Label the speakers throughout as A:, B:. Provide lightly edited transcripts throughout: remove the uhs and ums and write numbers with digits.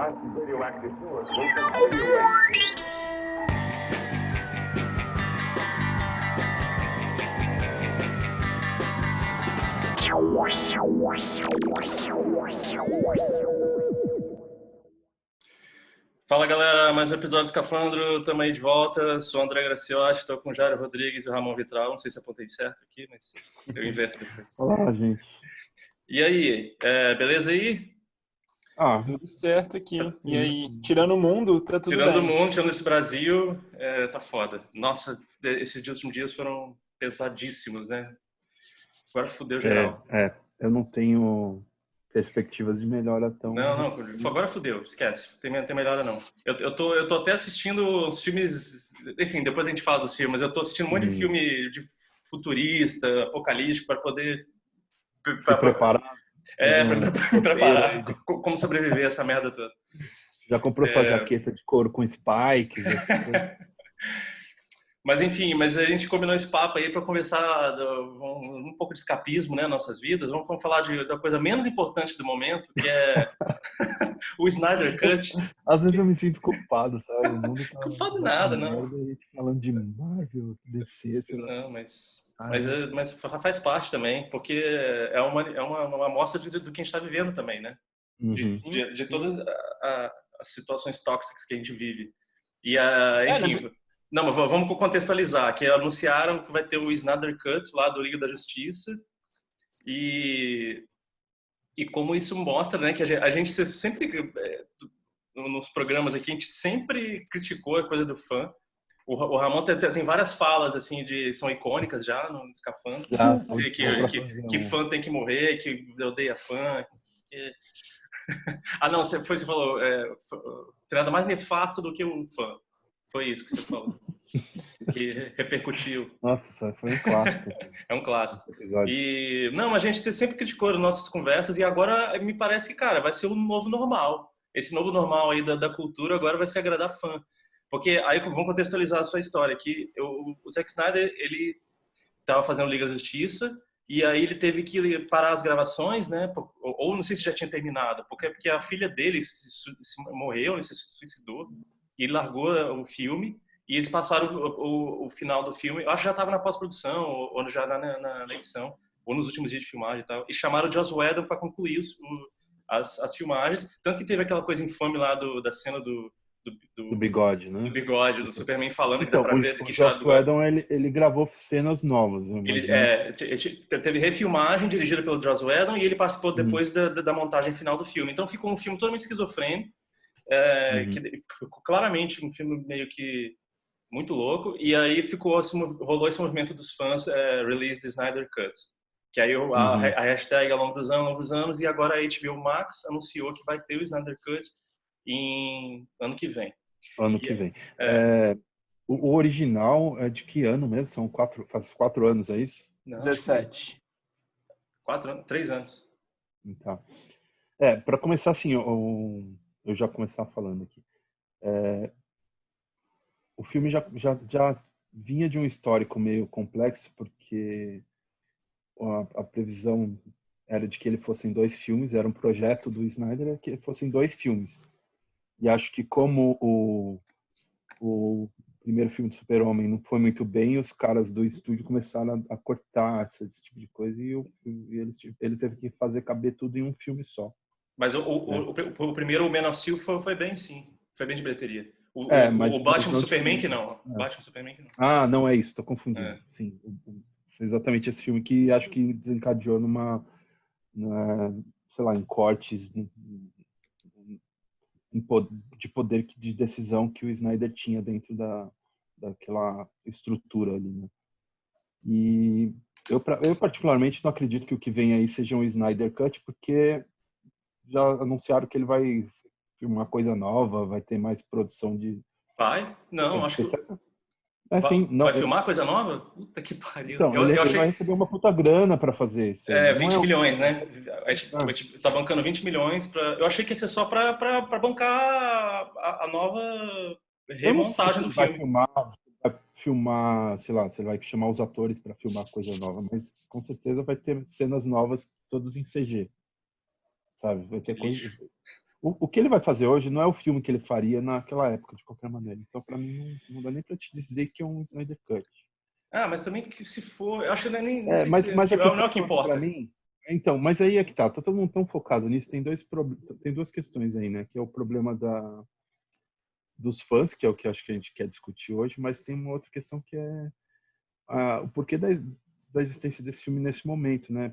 A: blast of radioactive force will take radio waves.
B: Fala galera, mais um episódio do Escafandro, estamos aí de volta, sou o André Graciotti, estou com o Jairo Rodrigues e o Ramon Vitral, não sei se apontei certo aqui, mas eu inverto depois.
C: Olá, gente.
B: E aí, beleza aí?
D: Tudo certo aqui. E aí, tirando o mundo, tá tudo
B: Tirando
D: bem.
B: o mundo, tirando esse Brasil, tá foda. Nossa, esses últimos dias foram pesadíssimos, né? Agora fudeu geral.
C: Eu não tenho perspectivas de melhora tão...
B: Não, agora fudeu, esquece, tem melhora não. Eu tô até assistindo os filmes, enfim, depois a gente fala dos filmes, eu tô assistindo um monte de filme de futurista, apocalíptico, para poder...
C: Se preparar.
B: Pra me preparar, como sobreviver a essa merda toda.
C: Já comprou sua jaqueta de couro com spike?
B: Mas enfim, a gente combinou esse papo aí para conversar um pouco de escapismo, né, nossas vidas. Vamos falar da coisa menos importante do momento, que é o Snyder Cut.
C: Às vezes eu me sinto culpado, sabe? O mundo tá
B: culpado nada, não.
C: Merda, a gente falando de Marvel, DC, sei lá.
B: Não, mas faz parte também, porque é uma amostra do que a gente está vivendo também, né? De todas as situações tóxicas que a gente vive. E, enfim... Não, mas vamos contextualizar, que anunciaram que vai ter o Snyder Cut lá do Liga da Justiça e como isso mostra, né, que a gente sempre, nos programas aqui, a gente sempre criticou a coisa do fã. O Ramon tem várias falas, assim, são icônicas já no Escafandro, que fã tem que morrer, que odeia fã. Não, você falou, tem nada mais nefasto do que um fã. Foi isso que você falou. Que repercutiu.
C: Nossa, isso foi um clássico.
B: É um clássico. E não, a gente sempre criticou as nossas conversas e agora me parece que, cara, vai ser um novo normal. Esse novo normal aí da cultura agora vai ser agradar fã. Porque aí vamos contextualizar a sua história, que o Zack Snyder, ele estava fazendo Liga da Justiça e aí ele teve que parar as gravações, né? Ou não sei se já tinha terminado, porque a filha dele morreu, ele se suicidou. E ele largou o filme e eles passaram o final do filme, eu acho que já estava na pós-produção ou já na edição, ou nos últimos dias de filmagem e tal, e chamaram o Joss Whedon para concluir as filmagens, tanto que teve aquela coisa infame lá da cena do
C: bigode, né?
B: Do bigode, do Superman falando
C: então,
B: que dá pra ver que
C: o Joss Whedon, ele gravou cenas novas.
B: Teve refilmagem dirigida pelo Joss Whedon e ele participou depois da montagem final do filme. Então ficou um filme totalmente esquizofrênico, que ficou claramente um filme meio que muito louco, e aí rolou esse movimento dos fãs, Release the Snyder Cut, que aí a hashtag ao longo dos anos, e agora a HBO Max anunciou que vai ter o Snyder Cut em ano que vem.
C: O original é de que ano mesmo? Faz 4 anos, é isso?
D: Não, 17.
B: 3 anos.
C: Então, para começar assim, eu já começar falando aqui. O filme já vinha de um histórico meio complexo, porque a previsão era de que ele fosse em 2 filmes, era um projeto do Snyder que ele fosse em 2 filmes. E acho que como o primeiro filme do Super-Homem não foi muito bem, os caras do estúdio começaram a cortar esse tipo de coisa e ele teve que fazer caber tudo em um filme só.
B: Mas o primeiro, o Man of Steel, foi bem, sim. Foi bem de bilheteria.
C: Mas
B: o Batman Superman que não. Batman Superman que não.
C: Não é isso, tô confundindo. Sim, exatamente esse filme que acho que desencadeou sei lá, em cortes de poder de decisão que o Snyder tinha dentro daquela estrutura ali, né? E eu particularmente não acredito que o que vem aí seja um Snyder Cut, porque já anunciaram que ele vai filmar coisa nova, vai ter mais produção de...
B: Vai? Não, acho que...
C: Vai
B: filmar coisa nova? Puta que pariu.
C: Então, ele vai receber uma puta grana pra fazer isso.
B: 20 milhões, né? A gente tá bancando 20 milhões pra... Eu achei que ia ser só pra bancar a nova remontagem do filme.
C: Vai filmar, sei lá, você vai chamar os atores pra filmar coisa nova, mas com certeza vai ter cenas novas, todas em CG. Sabe? Vai ter coisa... O que ele vai fazer hoje não é o filme que ele faria naquela época, de qualquer maneira. Então, para mim, não dá nem para te dizer que é um Snyder Cut.
B: Mas também que se for, eu acho que nem, não
C: É,
B: sei
C: mas
B: se
C: a
B: não
C: questão
B: é o que importa.
C: para mim... Então, mas aí é que tá todo mundo tão focado nisso. Tem duas questões aí, né? Que é o problema dos fãs, que é o que acho que a gente quer discutir hoje, mas tem uma outra questão que é o porquê da existência desse filme nesse momento, né?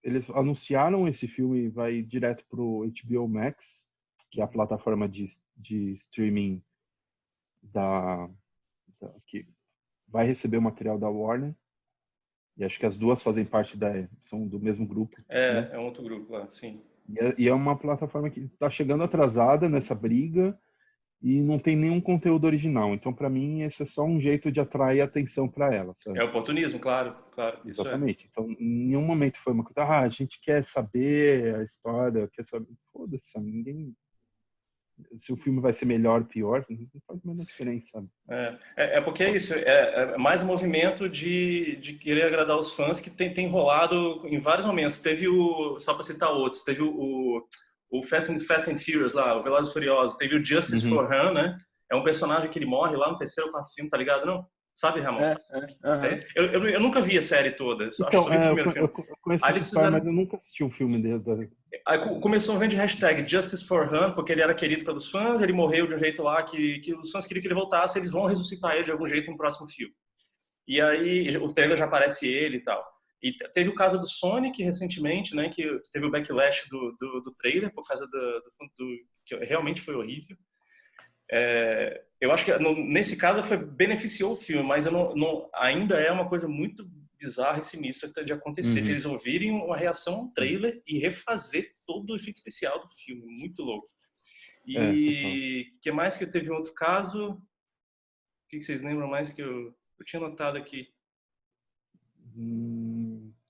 C: Eles anunciaram esse filme vai direto pro HBO Max, que é a plataforma de streaming que vai receber o material da Warner. E acho que as duas fazem parte são do mesmo grupo. Né?
B: É um outro grupo lá, sim.
C: E é uma plataforma que está chegando atrasada nessa briga e não tem nenhum conteúdo original. Então, para mim, esse é só um jeito de atrair atenção para ela. Sabe?
B: É oportunismo, claro.
C: Exatamente. Então, em nenhum momento foi uma coisa, a gente quer saber a história, quer saber. Foda-se, ninguém. Se o filme vai ser melhor ou pior, não faz a menor diferença, sabe?
B: Porque é isso, é mais um movimento de querer agradar os fãs que tem rolado em vários momentos. Teve só para citar outros, teve o Fast and Furious lá, o Velozes e Furiosos, teve o Justice for Han, né? É um personagem que ele morre lá no terceiro ou quarto filme, tá ligado? Não? Sabe, Ramon? Eu nunca vi a série toda, acho que só vi o primeiro filme.
C: Eu conheço essa história, mas eu nunca assisti um filme dele.
B: Aí começou a vender hashtag Justice for Han, porque ele era querido pelos fãs, ele morreu de um jeito lá que os fãs queriam que ele voltasse, eles vão ressuscitar ele de algum jeito no próximo filme. E aí o trailer já aparece ele e tal. E teve o caso do Sonic recentemente, né, que teve o backlash do trailer por causa que realmente foi horrível. Eu acho que nesse caso beneficiou o filme, mas ainda é uma coisa muito bizarra e sinistra de acontecer, de eles ouvirem uma reação ao trailer e refazer todo o efeito especial do filme, muito louco. E o que mais que teve outro caso? O que vocês lembram mais que eu tinha notado aqui?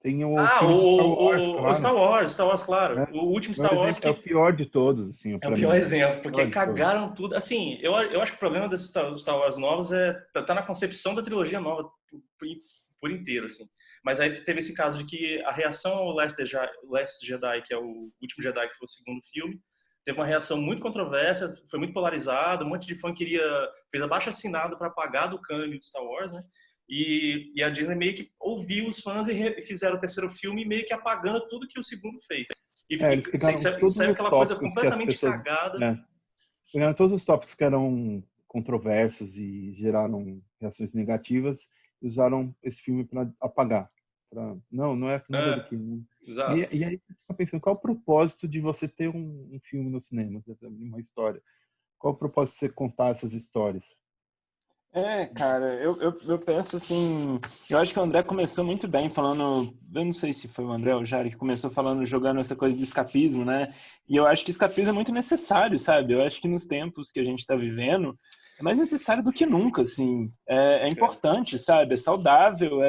C: Tem o filme de Star Wars, claro.
B: Star Wars, claro. O último Star Wars
C: é o pior de todos, assim.
B: É o pior exemplo, porque cagaram tudo. Assim, eu acho que o problema dos Star Wars novos tá na concepção da trilogia nova por inteiro, assim. Mas aí teve esse caso de que a reação ao Last Jedi, que é o último Jedi, que foi o segundo filme, teve uma reação muito controversa, foi muito polarizada, um monte de fã fez abaixo-assinado para apagar do cânone de Star Wars, né? E a Disney meio que ouviu os fãs e fizeram o terceiro filme meio que apagando tudo que o segundo fez.
C: Eles pegaram todos
B: saiu
C: os
B: aquela coisa
C: tópicos
B: completamente cagada.
C: Pegaram todos os tópicos que eram controversos e geraram reações negativas e usaram esse filme para apagar. Não é nada daquilo.
B: Exato.
C: E aí você fica pensando, qual é o propósito de você ter um filme no cinema, uma história? Qual é o propósito de você contar essas histórias?
D: Cara, eu penso assim, eu acho que o André começou muito bem falando, eu não sei se foi o André ou o Jari que começou jogando essa coisa de escapismo, né? E eu acho que escapismo é muito necessário, sabe? Eu acho que nos tempos que a gente está vivendo, é mais necessário do que nunca, assim. É importante, sabe? É saudável,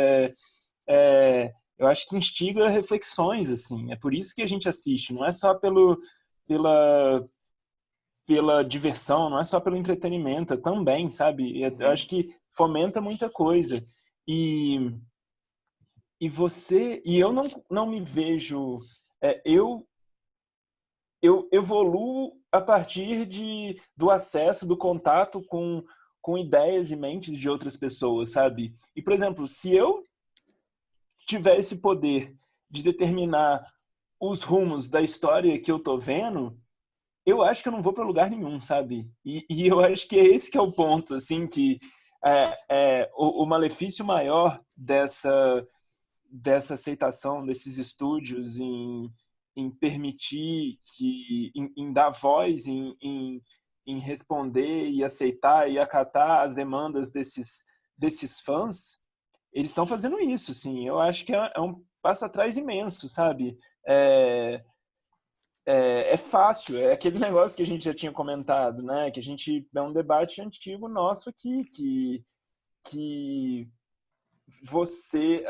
D: eu acho que instiga reflexões, assim. É por isso que a gente assiste, não é só pela diversão, não é só pelo entretenimento, também, sabe? Eu acho que fomenta muita coisa. E eu não me vejo... eu evoluo a partir do acesso, do contato com ideias e mentes de outras pessoas, sabe? E, por exemplo, se eu tiver esse poder de determinar os rumos da história que eu tô vendo, eu acho que eu não vou para lugar nenhum, sabe? E eu acho que esse que é o ponto, assim, que o malefício maior dessa aceitação desses estúdios em permitir em dar voz, em responder e aceitar e acatar as demandas desses fãs, eles estão fazendo isso, assim. Eu acho que é um passo atrás imenso, sabe? É fácil, é aquele negócio que a gente já tinha comentado, né? Que é um debate antigo nosso aqui, que você,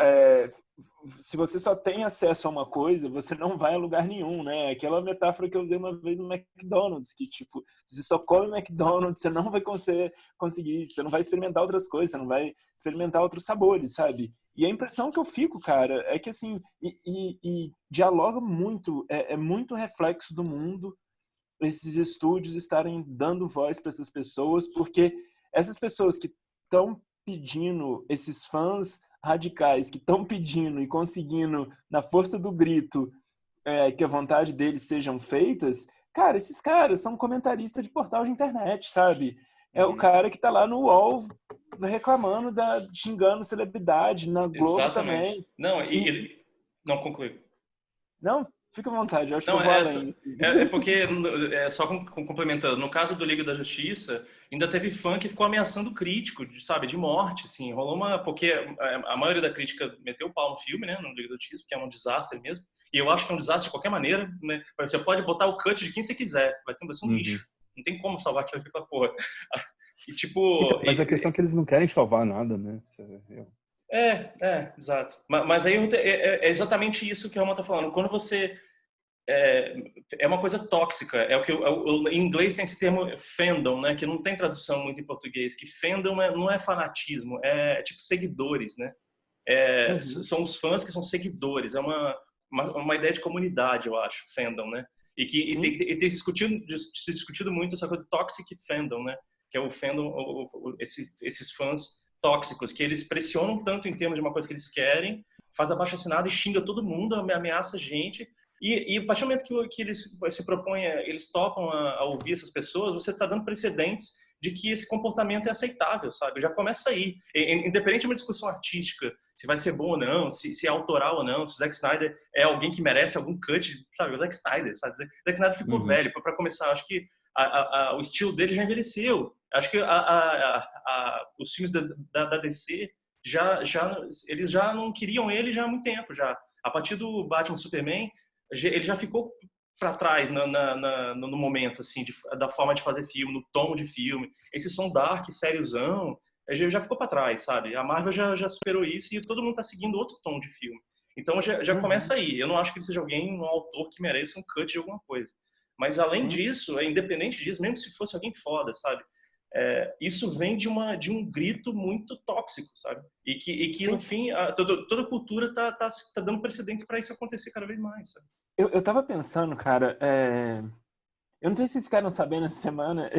D: se você só tem acesso a uma coisa, você não vai a lugar nenhum, né? Aquela metáfora que eu usei uma vez no McDonald's, que tipo, você só come McDonald's, você não vai conseguir, você não vai experimentar outras coisas, você não vai experimentar outros sabores, sabe? E a impressão que eu fico, cara, é que assim, e dialoga muito, é muito reflexo do mundo esses estúdios estarem dando voz para essas pessoas, porque essas pessoas que estão pedindo, esses fãs radicais que estão pedindo e conseguindo, na força do grito, que a vontade deles sejam feitas, cara, esses caras são comentaristas de portal de internet, sabe? É o cara que tá lá no UOL reclamando, xingando celebridade, na Globo
B: Exatamente.
D: também.
B: Não, e ele... Não, conclui.
D: Não, fica à vontade, eu acho que
B: Não,
D: eu vou além.
B: porque, só complementando, no caso do Liga da Justiça, ainda teve fã que ficou ameaçando crítico, sabe, de morte, assim, rolou porque a maioria da crítica meteu o pau no filme, né, no Liga da Justiça, que é um desastre mesmo, e eu acho que é um desastre de qualquer maneira, né, você pode botar o cut de quem você quiser, vai ser um lixo, não tem como salvar aquela porra. E tipo...
C: Mas a questão é que eles não querem salvar nada, né?
B: Exato. Mas aí é exatamente isso que a Alma tá falando. Quando você... É uma coisa tóxica. É o que em inglês tem esse termo fandom, né? Que não tem tradução muito em português. Que fandom não é fanatismo, é tipo seguidores, né? São os fãs que são seguidores. É uma ideia de comunidade, eu acho, fandom, né? E tem se discutido muito essa coisa do toxic fandom, né? Que é o fandom, esses fãs tóxicos, que eles pressionam tanto em termos de uma coisa que eles querem, faz abaixo-assinado e xinga todo mundo, ameaça a gente. E a partir do momento que eles se propõem, eles topam a ouvir essas pessoas, você está dando precedentes de que esse comportamento é aceitável, sabe? Já começa aí. Independente de uma discussão artística, se vai ser bom ou não, se é autoral ou não, se o Zack Snyder é alguém que merece algum cut, sabe? O Zack Snyder, sabe? O Zack Snyder ficou velho. Para começar, acho que o estilo dele já envelheceu. Acho que os filmes da DC eles já não queriam ele já há muito tempo. Já. A partir do Batman Superman, ele já ficou para trás no momento, assim, da forma de fazer filme, no tom de filme. Esse som dark, sériozão, já ficou para trás, sabe? A Marvel já superou isso e todo mundo tá seguindo outro tom de filme. Então já começa aí. Eu não acho que ele seja um autor que mereça um cut de alguma coisa. Mas além disso, independente disso, mesmo se fosse alguém foda, sabe? Isso vem de um grito muito tóxico, sabe? E que no fim, toda cultura tá dando precedentes para isso acontecer cada vez mais, sabe?
D: Eu tava pensando, cara, eu não sei se vocês ficaram sabendo essa semana,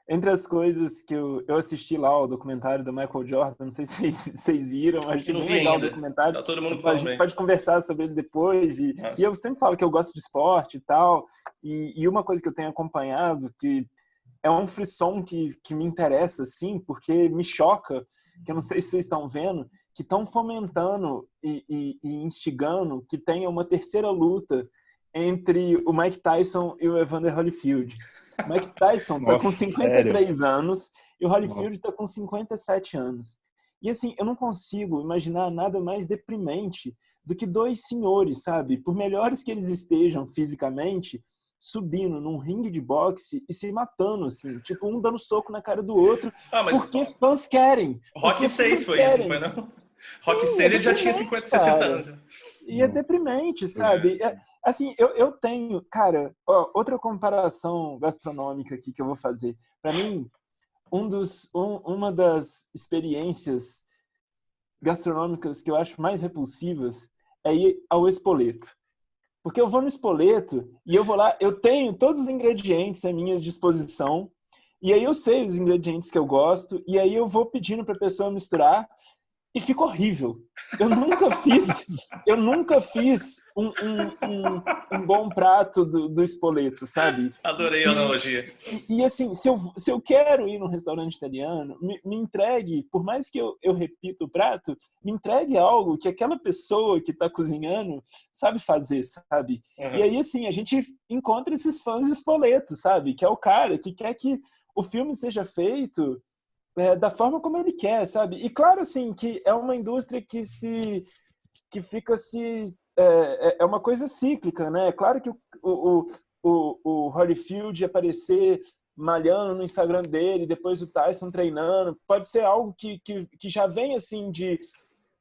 D: entre as coisas que eu assisti lá, o documentário do Michael Jordan, não sei se vocês viram, mas achei bem legal o documentário.
B: Tá todo mundo
D: a gente pode conversar sobre ele depois, e eu sempre falo que eu gosto de esporte e tal, e uma coisa que eu tenho acompanhado, que é um frisson que me interessa, assim, porque me choca, que eu não sei se vocês estão vendo, que estão fomentando e instigando que tenha uma terceira luta entre o Mike Tyson e o Evander Holyfield. O Mike Tyson está com 53 anos e o Holyfield está com 57 anos. E assim, eu não consigo imaginar nada mais deprimente do que dois senhores, sabe? Por melhores que eles estejam fisicamente, subindo num ringue de boxe e se matando, assim, tipo, um dando soco na cara do outro, porque fãs querem.
B: Rock 6 foi isso, não foi não? Rock 6 ele já tinha 50, 60 anos. Já.
D: E é deprimente, sabe? Assim, eu tenho, cara, outra comparação gastronômica aqui que eu vou fazer. Para mim, uma das experiências gastronômicas que eu acho mais repulsivas é ir ao Spoleto. Porque eu vou no Spoleto e eu vou lá, eu tenho todos os ingredientes à minha disposição, e aí eu sei os ingredientes que eu gosto, e aí eu vou pedindo para a pessoa misturar, e fica horrível. Eu nunca fiz um bom prato do Spoleto, sabe?
B: Adorei a analogia.
D: E assim, se eu quero ir num restaurante italiano, me entregue, por mais que eu repita o prato, me entregue algo que aquela pessoa que está cozinhando sabe fazer, sabe? E aí, assim, a gente encontra esses fãs de Spoleto, sabe? Que é o cara que quer que o filme seja feito da forma como ele quer, sabe? E claro, assim, que é uma indústria que fica se... É uma coisa cíclica, né? É claro que o Holyfield aparecer malhando no Instagram dele, depois o Tyson treinando, pode ser algo que já vem, assim, de...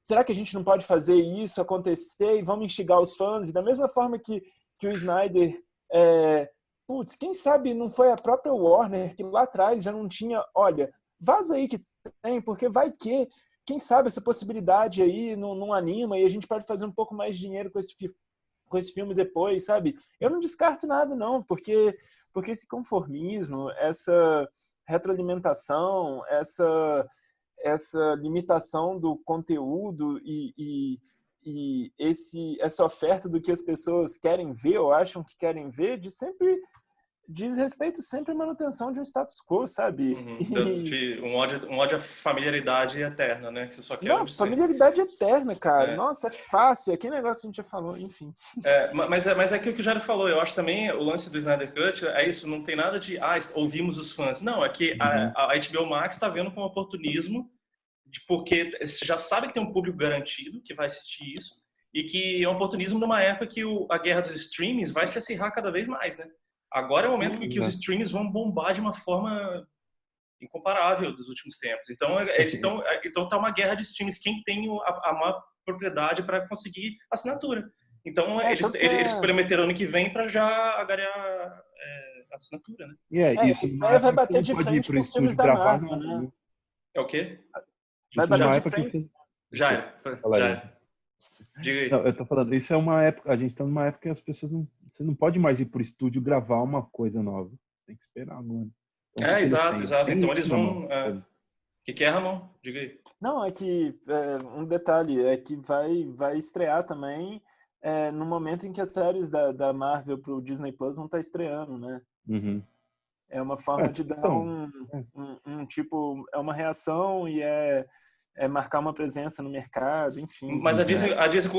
D: Será que a gente não pode fazer isso acontecer e vamos instigar os fãs? E da mesma forma que o Snyder... Putz, quem sabe não foi a própria Warner que lá atrás já não tinha... Olha, vaza aí que tem, porque vai que, quem sabe essa possibilidade aí não anima e a gente pode fazer um pouco mais de dinheiro com esse filme depois, sabe? Eu não descarto nada, não, porque Porque esse conformismo, essa retroalimentação, essa limitação do conteúdo e essa oferta do que as pessoas querem ver ou acham que querem ver, diz respeito sempre à manutenção de um status quo, sabe?
B: De um ódio à familiaridade eterna, né? Que você só quer
D: Não, familiaridade eterna, cara. Nossa, é fácil. É aquele negócio que a gente já falou, enfim.
B: Mas é aquilo que o Jairo falou. Eu acho também o lance do Snyder Cut é isso. Não tem nada de ouvimos os fãs. Não, é que a HBO Max está vendo como oportunismo, porque já sabe que tem um público garantido que vai assistir isso e que é um oportunismo numa época que a guerra dos streamings vai se acirrar cada vez mais, né? Agora é o momento que os streamings vão bombar de uma forma incomparável dos últimos tempos. Então tá uma guerra de streams. Quem tem a maior propriedade para conseguir assinatura? Então eles prometeram ano que vem para já agariar assinatura, né?
C: Isso
D: vai bater de frente com os filmes da Marvel, né?
B: É o quê?
D: Vai bater de frente.
B: Já. Diga aí.
C: Não, eu tô falando, isso é uma época, a gente tá numa época que as pessoas você não pode mais ir pro estúdio gravar uma coisa nova. Tem que esperar agora. Então,
B: exato. Então eles vão...
C: O
B: que é, Ramon? Diga aí.
D: Não, é que um detalhe é que vai estrear também no momento em que as séries da Marvel pro Disney Plus vão estar estreando, né?
C: Uhum.
D: É uma forma de dar um tipo, é uma reação e marcar uma presença no mercado, enfim.
B: Mas a Disney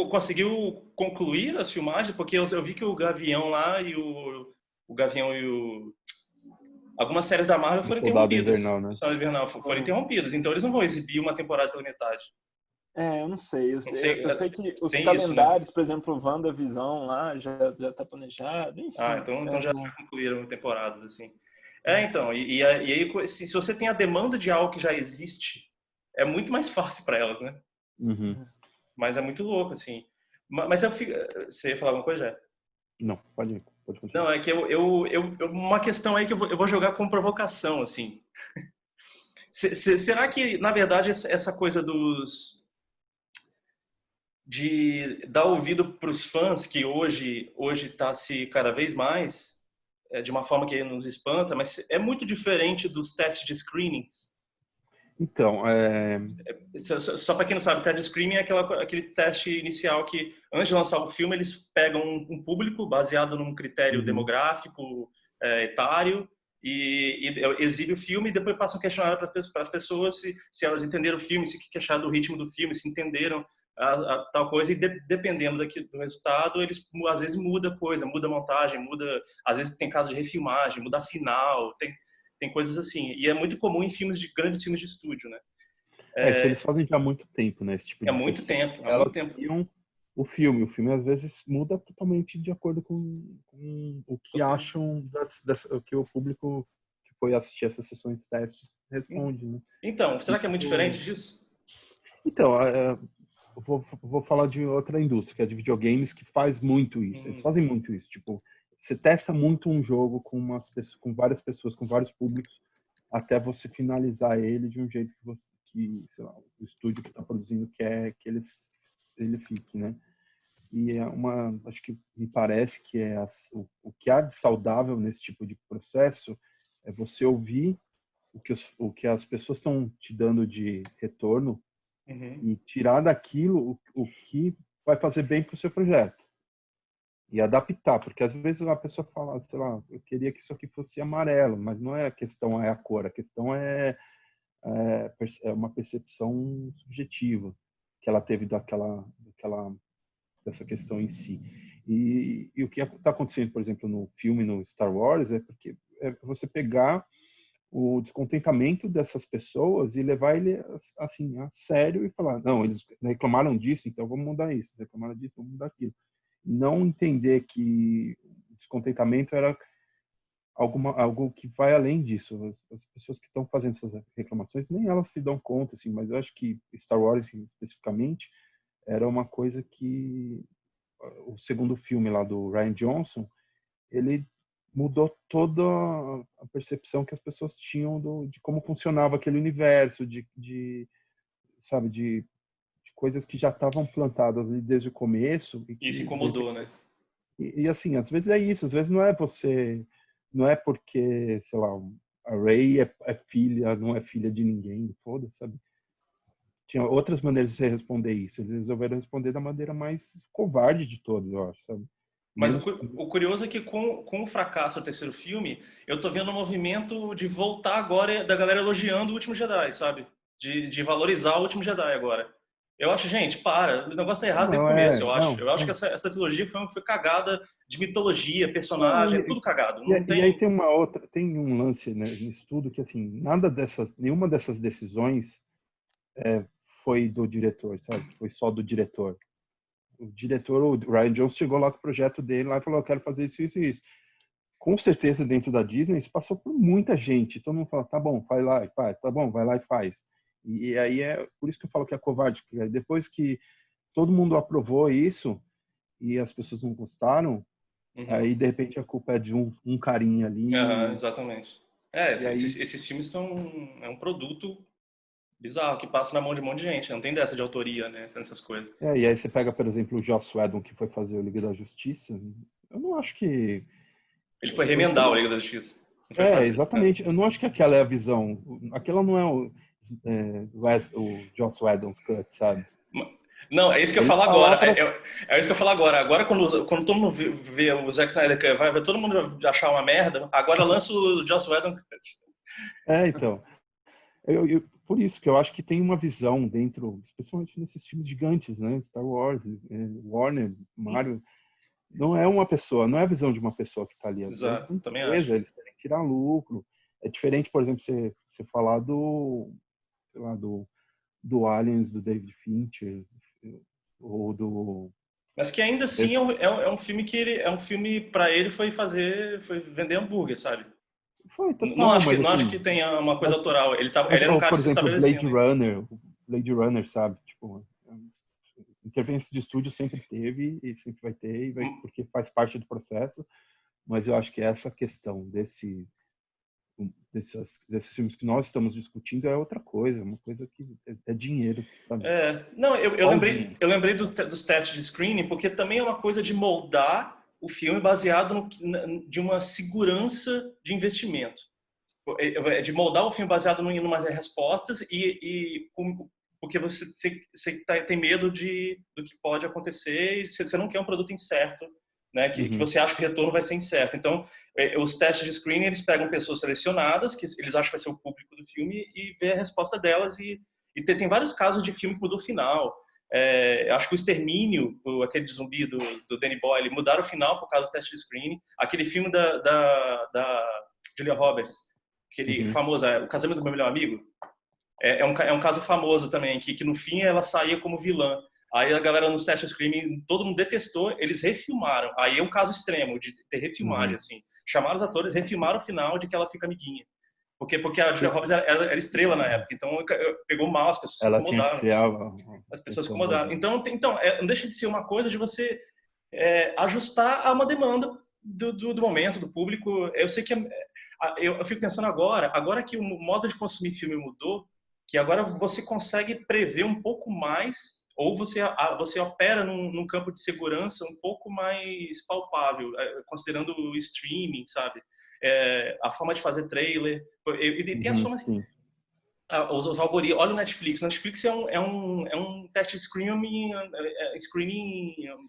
B: conseguiu concluir as filmagens? Porque eu vi que o Gavião lá e o Gavião e o... Algumas séries da Marvel foram interrompidas.
C: Invernal, né?
B: Invernal foram interrompidas. Então eles não vão exibir uma temporada pela metade.
D: Eu não sei. Eu sei que os calendários, por exemplo, o WandaVision lá já tá planejado, enfim.
B: Então já concluíram temporadas, assim. Então, e aí se você tem a demanda de algo que já existe, é muito mais fácil para elas, né?
C: Uhum.
B: Mas é muito louco, assim. Mas eu fico... Você ia falar alguma coisa, já?
C: Não, pode continuar.
B: Não, é que uma questão aí que eu vou jogar com provocação, assim. Será que, na verdade, essa coisa de dar ouvido para os fãs, que hoje está se cada vez mais, de uma forma que nos espanta, mas é muito diferente dos testes de screenings?
C: Então,
B: Só para quem não sabe, teste de screening é aquele teste inicial que, antes de lançar o filme, eles pegam um público baseado num critério demográfico, etário, e exibe o filme e depois passa um questionário para as pessoas se elas entenderam o filme, se o que acharam do ritmo do filme, se entenderam a tal coisa, e dependendo do resultado, eles às vezes muda coisa, muda a montagem, às vezes tem casos de refilmagem, muda a final, tem coisas assim. E é muito comum em grandes filmes de estúdio, né?
C: Isso eles fazem já há muito tempo, né? Esse tipo de
B: muito tempo.
C: Elas criam o filme. O filme, às vezes, muda totalmente de acordo com o que acham, o que o público que foi assistir essas sessões de testes responde, né?
B: Então, será que é muito diferente disso?
C: Então, vou falar de outra indústria, que é de videogames, que faz muito isso. Eles fazem muito isso. Tipo, você testa muito um jogo com várias pessoas, com vários públicos, até você finalizar ele de um jeito que sei lá, o estúdio que está produzindo quer que ele fique, né? E acho que me parece que o que há de saudável nesse tipo de processo é você ouvir o que as pessoas estão te dando de retorno e tirar daquilo o que vai fazer bem para o seu projeto. E adaptar, porque às vezes a pessoa fala, sei lá, eu queria que isso aqui fosse amarelo, mas não é a questão, é a cor, a questão é uma percepção subjetiva que ela teve dessa questão em si. E o que está acontecendo, por exemplo, no filme, no Star Wars, é você pegar o descontentamento dessas pessoas e levar ele assim a sério e falar, não, eles reclamaram disso, então vamos mudar isso, eles reclamaram disso, vamos mudar aquilo. Não entender que o descontentamento era algo que vai além disso. As pessoas que estão fazendo essas reclamações, nem elas se dão conta, assim, mas eu acho que Star Wars, especificamente, era uma coisa que o segundo filme lá do Rian Johnson, ele mudou toda a percepção que as pessoas tinham de como funcionava aquele universo, de coisas que já estavam plantadas ali desde o começo.
B: Isso incomodou, né?
C: E assim, às vezes é isso, às vezes não é você não é porque, sei lá, a Rey é filha, não é filha de ninguém, foda-se, sabe? Tinha outras maneiras de você responder isso. Eles resolveram responder da maneira mais covarde de todas, eu acho, sabe?
B: Mas
C: Menos...
B: o curioso é que com o fracasso do terceiro filme, eu tô vendo um movimento de voltar agora da galera elogiando o Último Jedi, sabe? De valorizar o Último Jedi agora. Eu acho, gente, para, o negócio tá errado desde o começo, eu acho. Eu acho que essa trilogia foi cagada de mitologia, personagem, tudo cagado. Não
C: E aí
B: tem...
C: tem tem um lance, né, no estudo que, assim, nenhuma dessas decisões foi do diretor, sabe? Foi só do diretor. O diretor, o Ryan Johnson, chegou lá com o projeto dele lá e falou, eu quero fazer isso, isso e isso. Com certeza, dentro da Disney, isso passou por muita gente. Todo mundo fala, tá bom, vai lá e faz. Tá bom, vai lá e faz. E aí é por isso que eu falo que é covarde. Porque depois que todo mundo aprovou isso e as pessoas não gostaram, aí, de repente, a culpa é de um carinha ali.
B: Exatamente.
C: E aí...
B: esses filmes são um produto bizarro, que passa na mão de um monte de gente. Não tem dessa de autoria, né? Essas coisas.
C: E aí você pega, por exemplo, o Joss Whedon, que foi fazer o Liga da Justiça. Eu não acho que...
B: Ele foi remendar o Liga da Justiça.
C: Exatamente. Eu não acho que aquela é a visão. Aquela não é o Joss Whedon's cut, sabe?
B: Não, é isso que eu falo agora. É isso que eu falo agora. Agora, quando todo mundo vê o Zack Snyder Cut, vai todo mundo achar uma merda. Agora lança o Joss Whedon Cut.
C: Então. Por isso que eu acho que tem uma visão dentro, especialmente nesses filmes gigantes, né? Star Wars, Warner, Mario. Não é uma pessoa, não é a visão de uma pessoa que está ali.
B: Exato, também acho.
C: Eles querem tirar lucro. É diferente, por exemplo, você falar sei lá, do Aliens, do David Fincher, ou do...
B: Mas que ainda assim é um filme é um filme para ele foi vender hambúrguer, sabe?
C: Foi total,
B: não acho
C: assim,
B: que tenha uma coisa autoral. Ele era um cara
C: por
B: se
C: exemplo,
B: estabelecendo.
C: Blade Runner, sabe? Tipo, interferência de estúdio sempre teve e sempre vai ter, porque faz parte do processo. Mas eu acho que essa questão desses filmes que nós estamos discutindo é outra coisa, uma coisa que é dinheiro, sabe?
B: Não, eu lembrei dos testes de screening, porque também é uma coisa de moldar o filme baseado de uma segurança de investimento. De moldar o filme baseado em umas respostas porque você tem medo do que pode acontecer e você não quer um produto incerto, né? Que você acha que o retorno vai ser incerto. Então, os testes de screening, eles pegam pessoas selecionadas, que eles acham que vai ser o público do filme, e vê a resposta delas. E tem vários casos de filme que mudou o final. Acho que o Extermínio, aquele de zumbi do Danny Boyle, mudaram o final por causa do teste de screening. Aquele filme da Julia Roberts, aquele famoso, O Casamento do Meu Melhor Amigo, é um caso famoso também, que no fim ela saía como vilã. Aí a galera nos testes de screening, todo mundo detestou, eles refilmaram. Aí é um caso extremo de ter refilmagem, assim. Chamaram os atores, refilmaram o final de que ela fica amiguinha. Porque a Julia Roberts era estrela na época, então pegou mal, as pessoas se incomodaram.
C: Tinha que ser
B: as pessoas se incomodaram. Então não deixa de ser uma coisa de você ajustar a uma demanda do momento, do público. Eu sei que eu fico pensando agora que o modo de consumir filme mudou, que agora você consegue prever um pouco mais, ou você opera num campo de segurança um pouco mais palpável, considerando o streaming, sabe? A forma de fazer trailer. E tem as formas... Os algoritmos. Olha o Netflix. O Netflix é um teste screening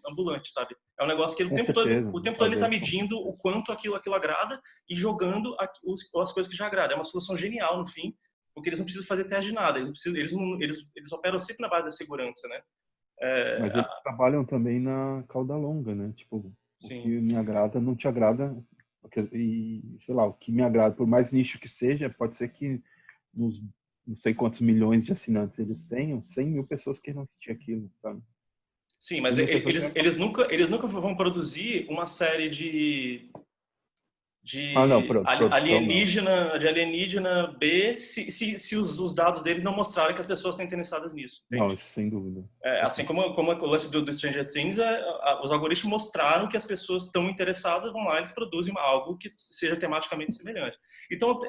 B: ambulante, sabe? É um negócio que o tempo todo ele está medindo o quanto aquilo agrada e jogando as coisas que já agradam. É uma solução genial no fim, porque eles não precisam fazer teste de nada. Eles operam sempre na base da segurança, né?
C: Mas eles trabalham também na cauda longa, né? Tipo,
B: sim.
C: O que me agrada não te agrada. E, sei lá, o que me agrada, por mais nicho que seja, pode ser que nos não sei quantos milhões de assinantes eles tenham, 100 mil pessoas queiram assistir aquilo, sabe?
B: Sim, mas eles nunca vão produzir uma série de alienígena B se os dados deles não mostrarem que as pessoas estão interessadas nisso. Entende?
C: Não, isso sem dúvida.
B: Assim como o lance do Stranger Things, os algoritmos mostraram que as pessoas estão interessadas, vão lá e eles produzem algo que seja tematicamente semelhante. Então,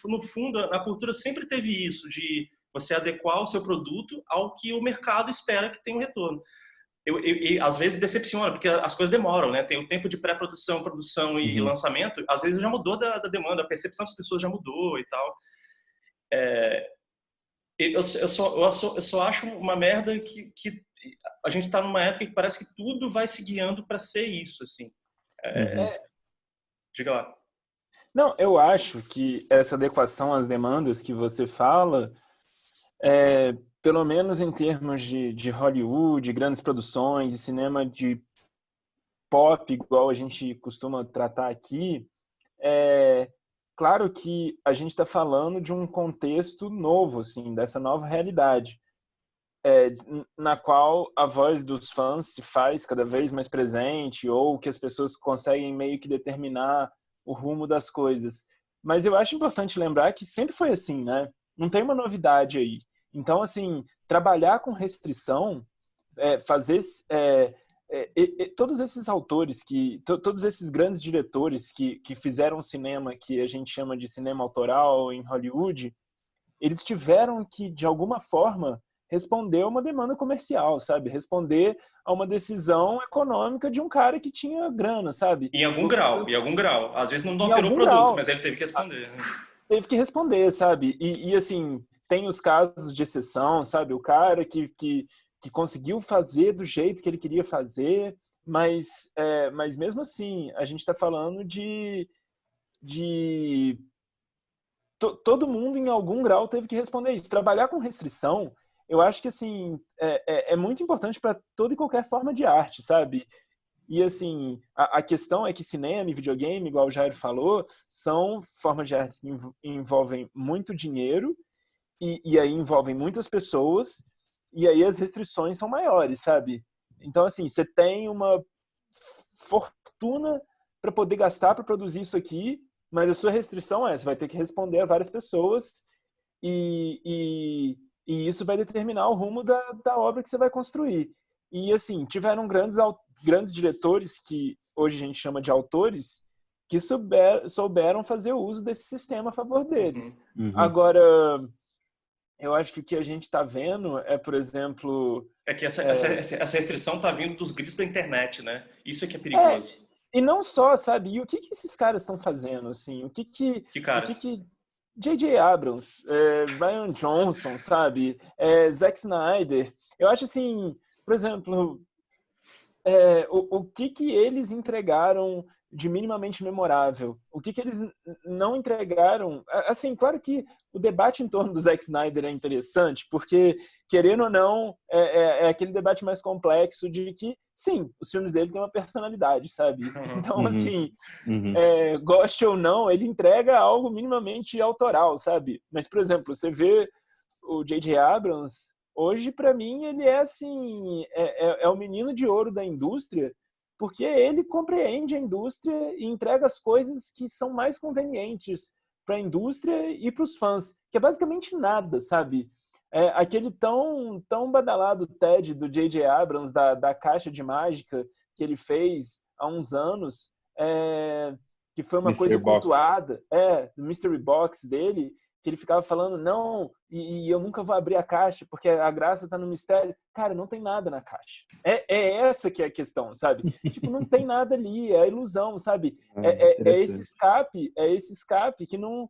B: no fundo, a cultura sempre teve isso, de você adequar o seu produto ao que o mercado espera que tenha um retorno. e às vezes decepciona, porque as coisas demoram, né? Tem o tempo de pré-produção, produção e lançamento, às vezes já mudou da demanda, a percepção das pessoas já mudou e tal. Eu só acho uma merda que a gente tá numa época que parece que tudo vai se guiando para ser isso, assim. Diga lá.
D: Não, eu acho que essa adequação às demandas que você fala, pelo menos em termos de Hollywood, grandes produções e cinema de pop, igual a gente costuma tratar aqui, claro que a gente está falando de um contexto novo, assim, dessa nova realidade, na qual a voz dos fãs se faz cada vez mais presente, ou que as pessoas conseguem meio que determinar o rumo das coisas. Mas eu acho importante lembrar que sempre foi assim, né? Não tem uma novidade aí. Então, assim, trabalhar com restrição, fazer... todos esses autores, todos esses grandes diretores que fizeram cinema que a gente chama de cinema autoral em Hollywood, eles tiveram que, de alguma forma, responder a uma demanda comercial, sabe? Responder a uma decisão econômica de um cara que tinha grana, sabe?
B: Em algum grau. Às vezes não
D: Em
B: alterou o
D: algum
B: produto,
D: grau.
B: mas ele teve que responder.
D: Teve que responder, sabe? E assim, tem os casos de exceção, sabe? O cara que conseguiu fazer do jeito que ele queria fazer, mas mesmo assim, a gente está falando de todo mundo em algum grau teve que responder isso. Trabalhar com restrição, eu acho que assim é muito importante para toda e qualquer forma de arte, sabe? E assim, a questão é que cinema e videogame, igual o Jair falou, são formas de arte que envolvem muito dinheiro e aí envolvem muitas pessoas e aí as restrições são maiores, sabe? Então assim, você tem uma fortuna para poder gastar para produzir isso aqui, mas a sua restrição você vai ter que responder a várias pessoas e isso vai determinar o rumo da obra que você vai construir. E assim, tiveram grandes diretores, que hoje a gente chama de autores, que souberam fazer o uso desse sistema a favor deles. Agora, eu acho que o que a gente está vendo é, por exemplo...
B: É que essa restrição está vindo dos gritos da internet, né? Isso é que é perigoso.
D: E não só, sabe? E o que esses caras estão fazendo, assim?
B: Que caras?
D: J.J. Abrams, Ryan Johnson, sabe? Zack Snyder. Eu acho assim, por exemplo, o que eles entregaram de minimamente memorável? O que eles não entregaram? Assim, claro que o debate em torno do Zack Snyder é interessante, porque, querendo ou não, é aquele debate mais complexo de que, sim, os filmes dele têm uma personalidade, sabe? Então, assim, goste ou não, ele entrega algo minimamente autoral, sabe? Mas, por exemplo, você vê o J.J. Abrams... Hoje, para mim, ele é assim, o menino de ouro da indústria, porque ele compreende a indústria e entrega as coisas que são mais convenientes para a indústria e para os fãs, que é basicamente nada, sabe? Aquele tão badalado TED do J.J. Abrams, da Caixa de Mágica, que ele fez há uns anos, que foi uma
C: Mystery
D: coisa
C: Box.
D: cultuada, do Mystery Box dele, que ele ficava falando, não, e eu nunca vou abrir a caixa, porque a graça tá no mistério. Cara, não tem nada na caixa. Essa que é a questão, sabe? Tipo, não tem nada ali, é a ilusão, sabe? Esse escape que não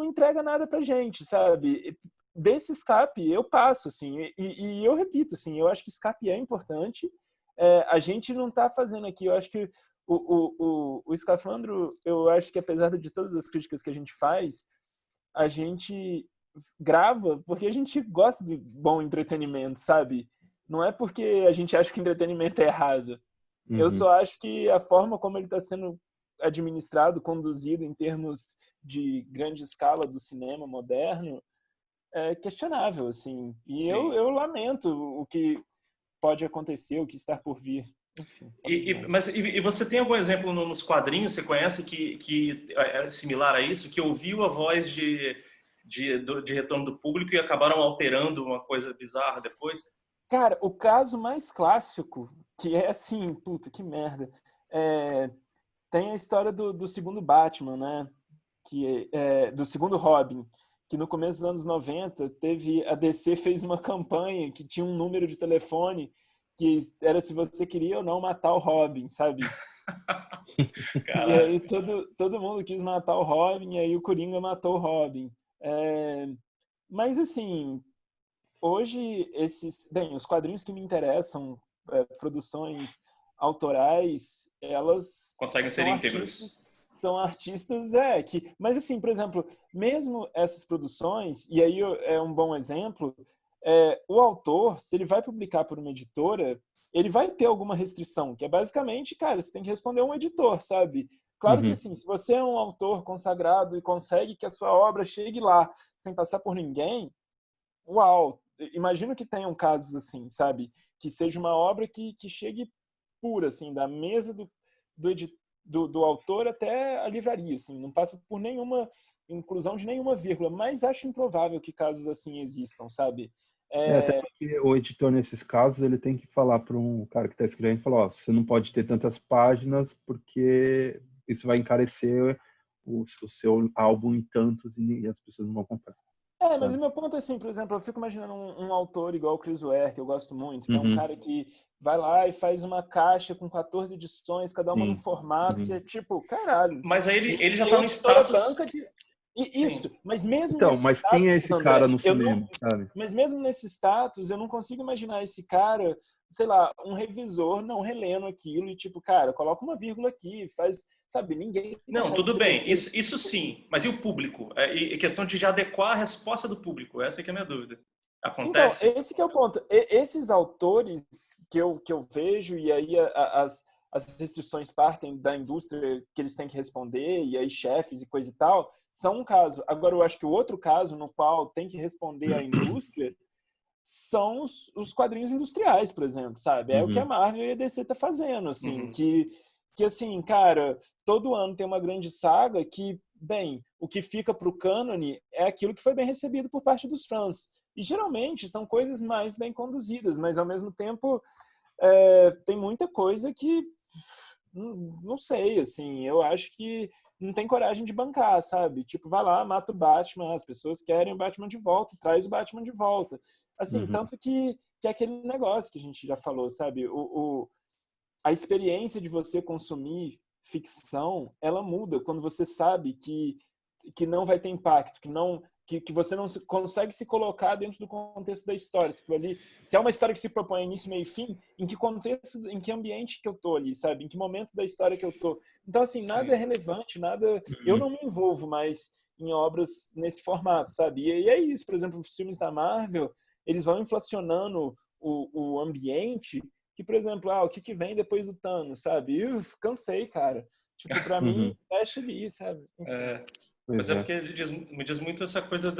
D: entrega nada pra gente, sabe? Desse escape, eu passo, assim, e eu repito, assim, eu acho que escape é importante. A gente não tá fazendo aqui, eu acho que o Escafandro, eu acho que apesar de todas as críticas que a gente faz, a gente grava porque a gente gosta de bom entretenimento, sabe? Não é porque a gente acha que entretenimento é errado. Eu só acho que a forma como ele está sendo administrado, conduzido em termos de grande escala do cinema moderno é questionável, assim. E eu lamento o que pode acontecer, o que está por vir. Enfim,
B: mas você tem algum exemplo nos quadrinhos, você conhece, que é similar a isso, que ouviu a voz de retorno do público e acabaram alterando uma coisa bizarra depois?
D: Cara, o caso mais clássico, que é assim, puta, que merda, tem a história do segundo Batman, né? Do segundo Robin, que no começo dos anos 90 a DC fez uma campanha que tinha um número de telefone que era se você queria ou não matar o Robin, sabe? E
B: Caralho.
D: aí todo mundo quis matar o Robin, e aí o Coringa matou o Robin. Mas assim, hoje os quadrinhos que me interessam, produções autorais, elas
B: Conseguem ser íntegros.
D: são artistas, mas assim, por exemplo, mesmo essas produções, e aí é um bom exemplo, o autor, se ele vai publicar por uma editora, ele vai ter alguma restrição, que é basicamente, cara, você tem que responder a um editor, sabe? Claro que assim, se você é um autor consagrado e consegue que a sua obra chegue lá sem passar por ninguém, uau! Imagino que tenham casos assim, sabe? Que seja uma obra que chegue pura, assim, da mesa do autor até a livraria, assim, não passa por nenhuma inclusão de nenhuma vírgula, mas acho improvável que casos assim existam, sabe?
C: Até porque o editor, nesses casos, ele tem que falar para um cara que está escrevendo, falar, ó, você não pode ter tantas páginas porque isso vai encarecer o seu álbum em tantos e as pessoas não vão comprar.
D: Mas o meu ponto é assim, por exemplo, eu fico imaginando um autor igual o Chris Ware, que eu gosto muito, que é um cara que vai lá e faz uma caixa com 14 edições, cada uma num formato que é tipo, caralho.
B: Mas aí ele já
D: E
B: tá
D: a
B: no
D: editora
B: status...
D: banca isso, mas mesmo
C: Então,
D: nesse
C: mas
D: status,
C: quem é esse
D: André,
C: cara no cinema, sabe?
D: mas mesmo nesse status, eu não consigo imaginar esse cara, sei lá, um revisor não relendo aquilo e tipo, cara, coloca uma vírgula aqui, faz, sabe, ninguém
B: Não,
D: consegue
B: tudo bem,
D: escrever.
B: isso sim. Mas e o público? E questão de já adequar a resposta do público, essa que é a minha dúvida.
D: Então,
B: Acontece?
D: esse que é o ponto. Esses autores que eu vejo, e aí as restrições partem da indústria que eles têm que responder, e aí chefes e coisa e tal, são um caso. Agora, eu acho que o outro caso no qual tem que responder a indústria são os quadrinhos industriais, por exemplo, sabe? É o que a Marvel e a DC tá fazendo, assim, que assim, cara, todo ano tem uma grande saga que, bem, o que fica pro cânone é aquilo que foi bem recebido por parte dos fãs. E geralmente são coisas mais bem conduzidas, mas ao mesmo tempo tem muita coisa que não sei, assim, eu acho que não tem coragem de bancar, sabe? Tipo, vai lá, mata o Batman, as pessoas querem o Batman de volta, traz o Batman de volta. Assim, tanto que é aquele negócio que a gente já falou, sabe? A experiência de você consumir ficção, ela muda quando você sabe que não vai ter impacto, que você não consegue se colocar dentro do contexto da história. Se é uma história que se propõe início, meio e fim, em que contexto, em que ambiente que eu tô ali, sabe? Em que momento da história que eu tô. Então, assim, nada é relevante, nada... Eu não me envolvo mais em obras nesse formato, sabe? E é isso, por exemplo, os filmes da Marvel, eles vão inflacionando o ambiente que, por exemplo, o que vem depois do Thanos, sabe? Eu cansei, cara. Tipo, pra mim, fecha ali, sabe? Enfim.
B: Mas é porque me diz muito essa coisa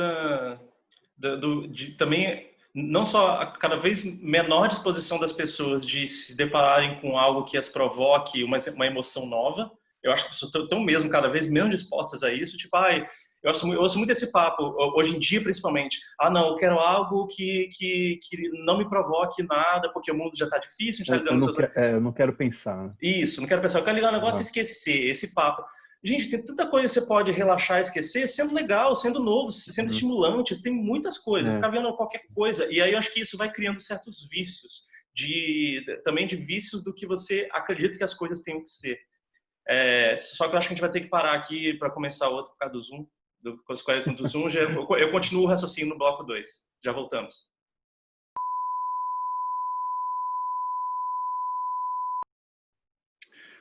B: de também, não só a cada vez menor disposição das pessoas de se depararem com algo que as provoque uma emoção nova. Eu acho que as pessoas estão mesmo cada vez menos dispostas a isso. Tipo, eu ouço muito esse papo, hoje em dia principalmente. Não, eu quero algo que não me provoque nada, porque o mundo já está difícil, a gente está lidando
C: eu não quero pensar.
B: Isso, não quero pensar, eu quero ligar o negócio e esquecer, esse papo. Gente, tem tanta coisa que você pode relaxar e esquecer, sendo legal, sendo novo, sendo estimulante, tem muitas coisas, ficar vendo qualquer coisa. E aí eu acho que isso vai criando certos vícios, também de vícios do que você acredita que as coisas tenham que ser. Só que eu acho que a gente vai ter que parar aqui para começar outro por causa do Zoom, com os 40 do Zoom. Eu continuo o raciocínio no bloco 2. Já voltamos.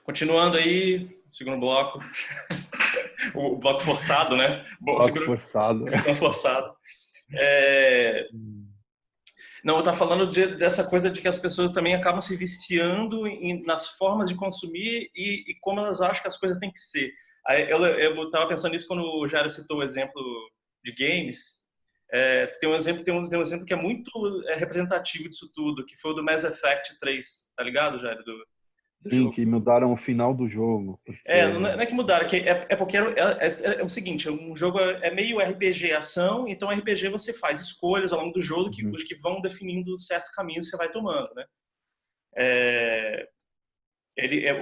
B: Continuando aí, segundo bloco. O bloco forçado, né?
C: Bloco forçado.
B: Forçado. Não, eu estava falando dessa coisa de que as pessoas também acabam se viciando nas formas de consumir e como elas acham que as coisas têm que ser. Eu estava pensando nisso quando o Jairo citou o exemplo de games. Tem um exemplo que é muito representativo disso tudo, que foi o do Mass Effect 3, tá ligado, Jairo? Do
C: Sim,
B: jogo.
C: que mudaram o final do jogo.
B: Porque... não é que mudaram, é porque é o seguinte, um jogo é meio RPG ação, então RPG você faz escolhas ao longo do jogo que vão definindo certos caminhos que você vai tomando, né?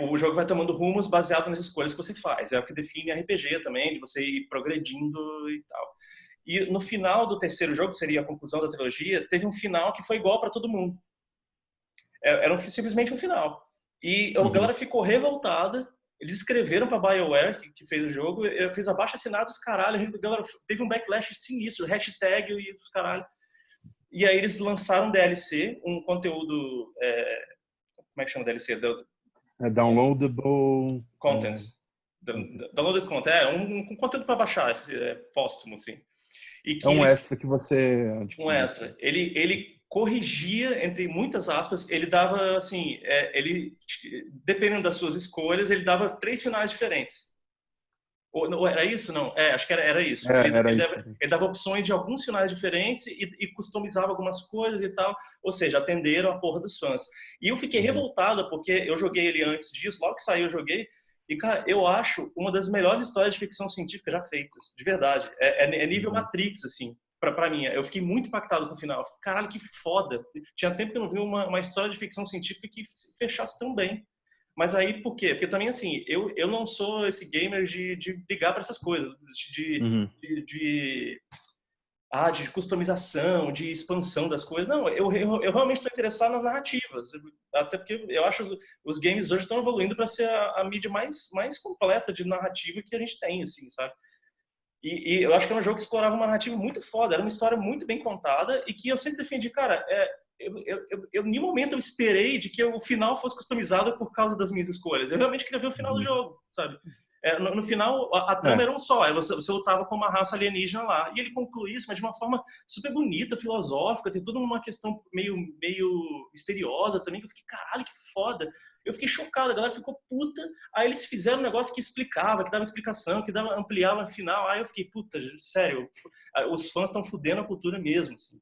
B: O jogo vai tomando rumos baseado nas escolhas que você faz, é o que define RPG também, de você ir progredindo e tal. E no final do terceiro jogo, que seria a conclusão da trilogia, teve um final que foi igual para todo mundo. Era simplesmente um final. E a galera ficou revoltada. Eles escreveram pra BioWare, que fez o jogo, fez abaixo-assinados, caralho. A galera teve um backlash sinistro, hashtag e os caralho. E aí eles lançaram um DLC, um conteúdo... como é que chama DLC?
C: Downloadable...
B: Content. Downloaded content. Um conteúdo para baixar, póstumo, assim. E que
C: um extra que você adquire.
B: Um extra. Ele corrigia, entre muitas aspas, ele dava, assim, dependendo das suas escolhas, ele dava 3 finais diferentes. Ou era isso? Não. Acho que era isso. Ele dava opções de alguns finais diferentes e customizava algumas coisas e tal. Ou seja, atenderam a porra dos fãs. E eu fiquei revoltada, porque eu joguei ele antes disso, logo que saiu eu joguei. E, cara, eu acho uma das melhores histórias de ficção científica já feitas, de verdade. É nível Matrix, assim, pra mim. Eu fiquei muito impactado com o final. Eu fiquei, caralho, que foda. Tinha tempo que eu não vi uma história de ficção científica que fechasse tão bem. Mas aí, por quê? Porque também, assim, eu não sou esse gamer de ligar para essas coisas, de customização, de expansão das coisas. Não, eu realmente estou interessado nas narrativas. Até porque eu acho os games hoje estão evoluindo para ser a mídia mais completa de narrativa que a gente tem, assim, sabe? E eu acho que era um jogo que explorava uma narrativa muito foda, era uma história muito bem contada e que eu sempre defendi, cara, em nenhum momento eu esperei de que o final fosse customizado por causa das minhas escolhas. Eu realmente queria ver o final do jogo, sabe? No final, a trama era um só. Você lutava com uma raça alienígena lá. E ele conclui isso, mas de uma forma super bonita, filosófica. Tem toda uma questão meio misteriosa também, que eu fiquei, caralho, que foda. Eu fiquei chocado, a galera ficou puta. Aí eles fizeram um negócio que explicava, que dava explicação, que ampliava o final. Aí eu fiquei, puta, sério, os fãs estão fudendo a cultura mesmo, assim.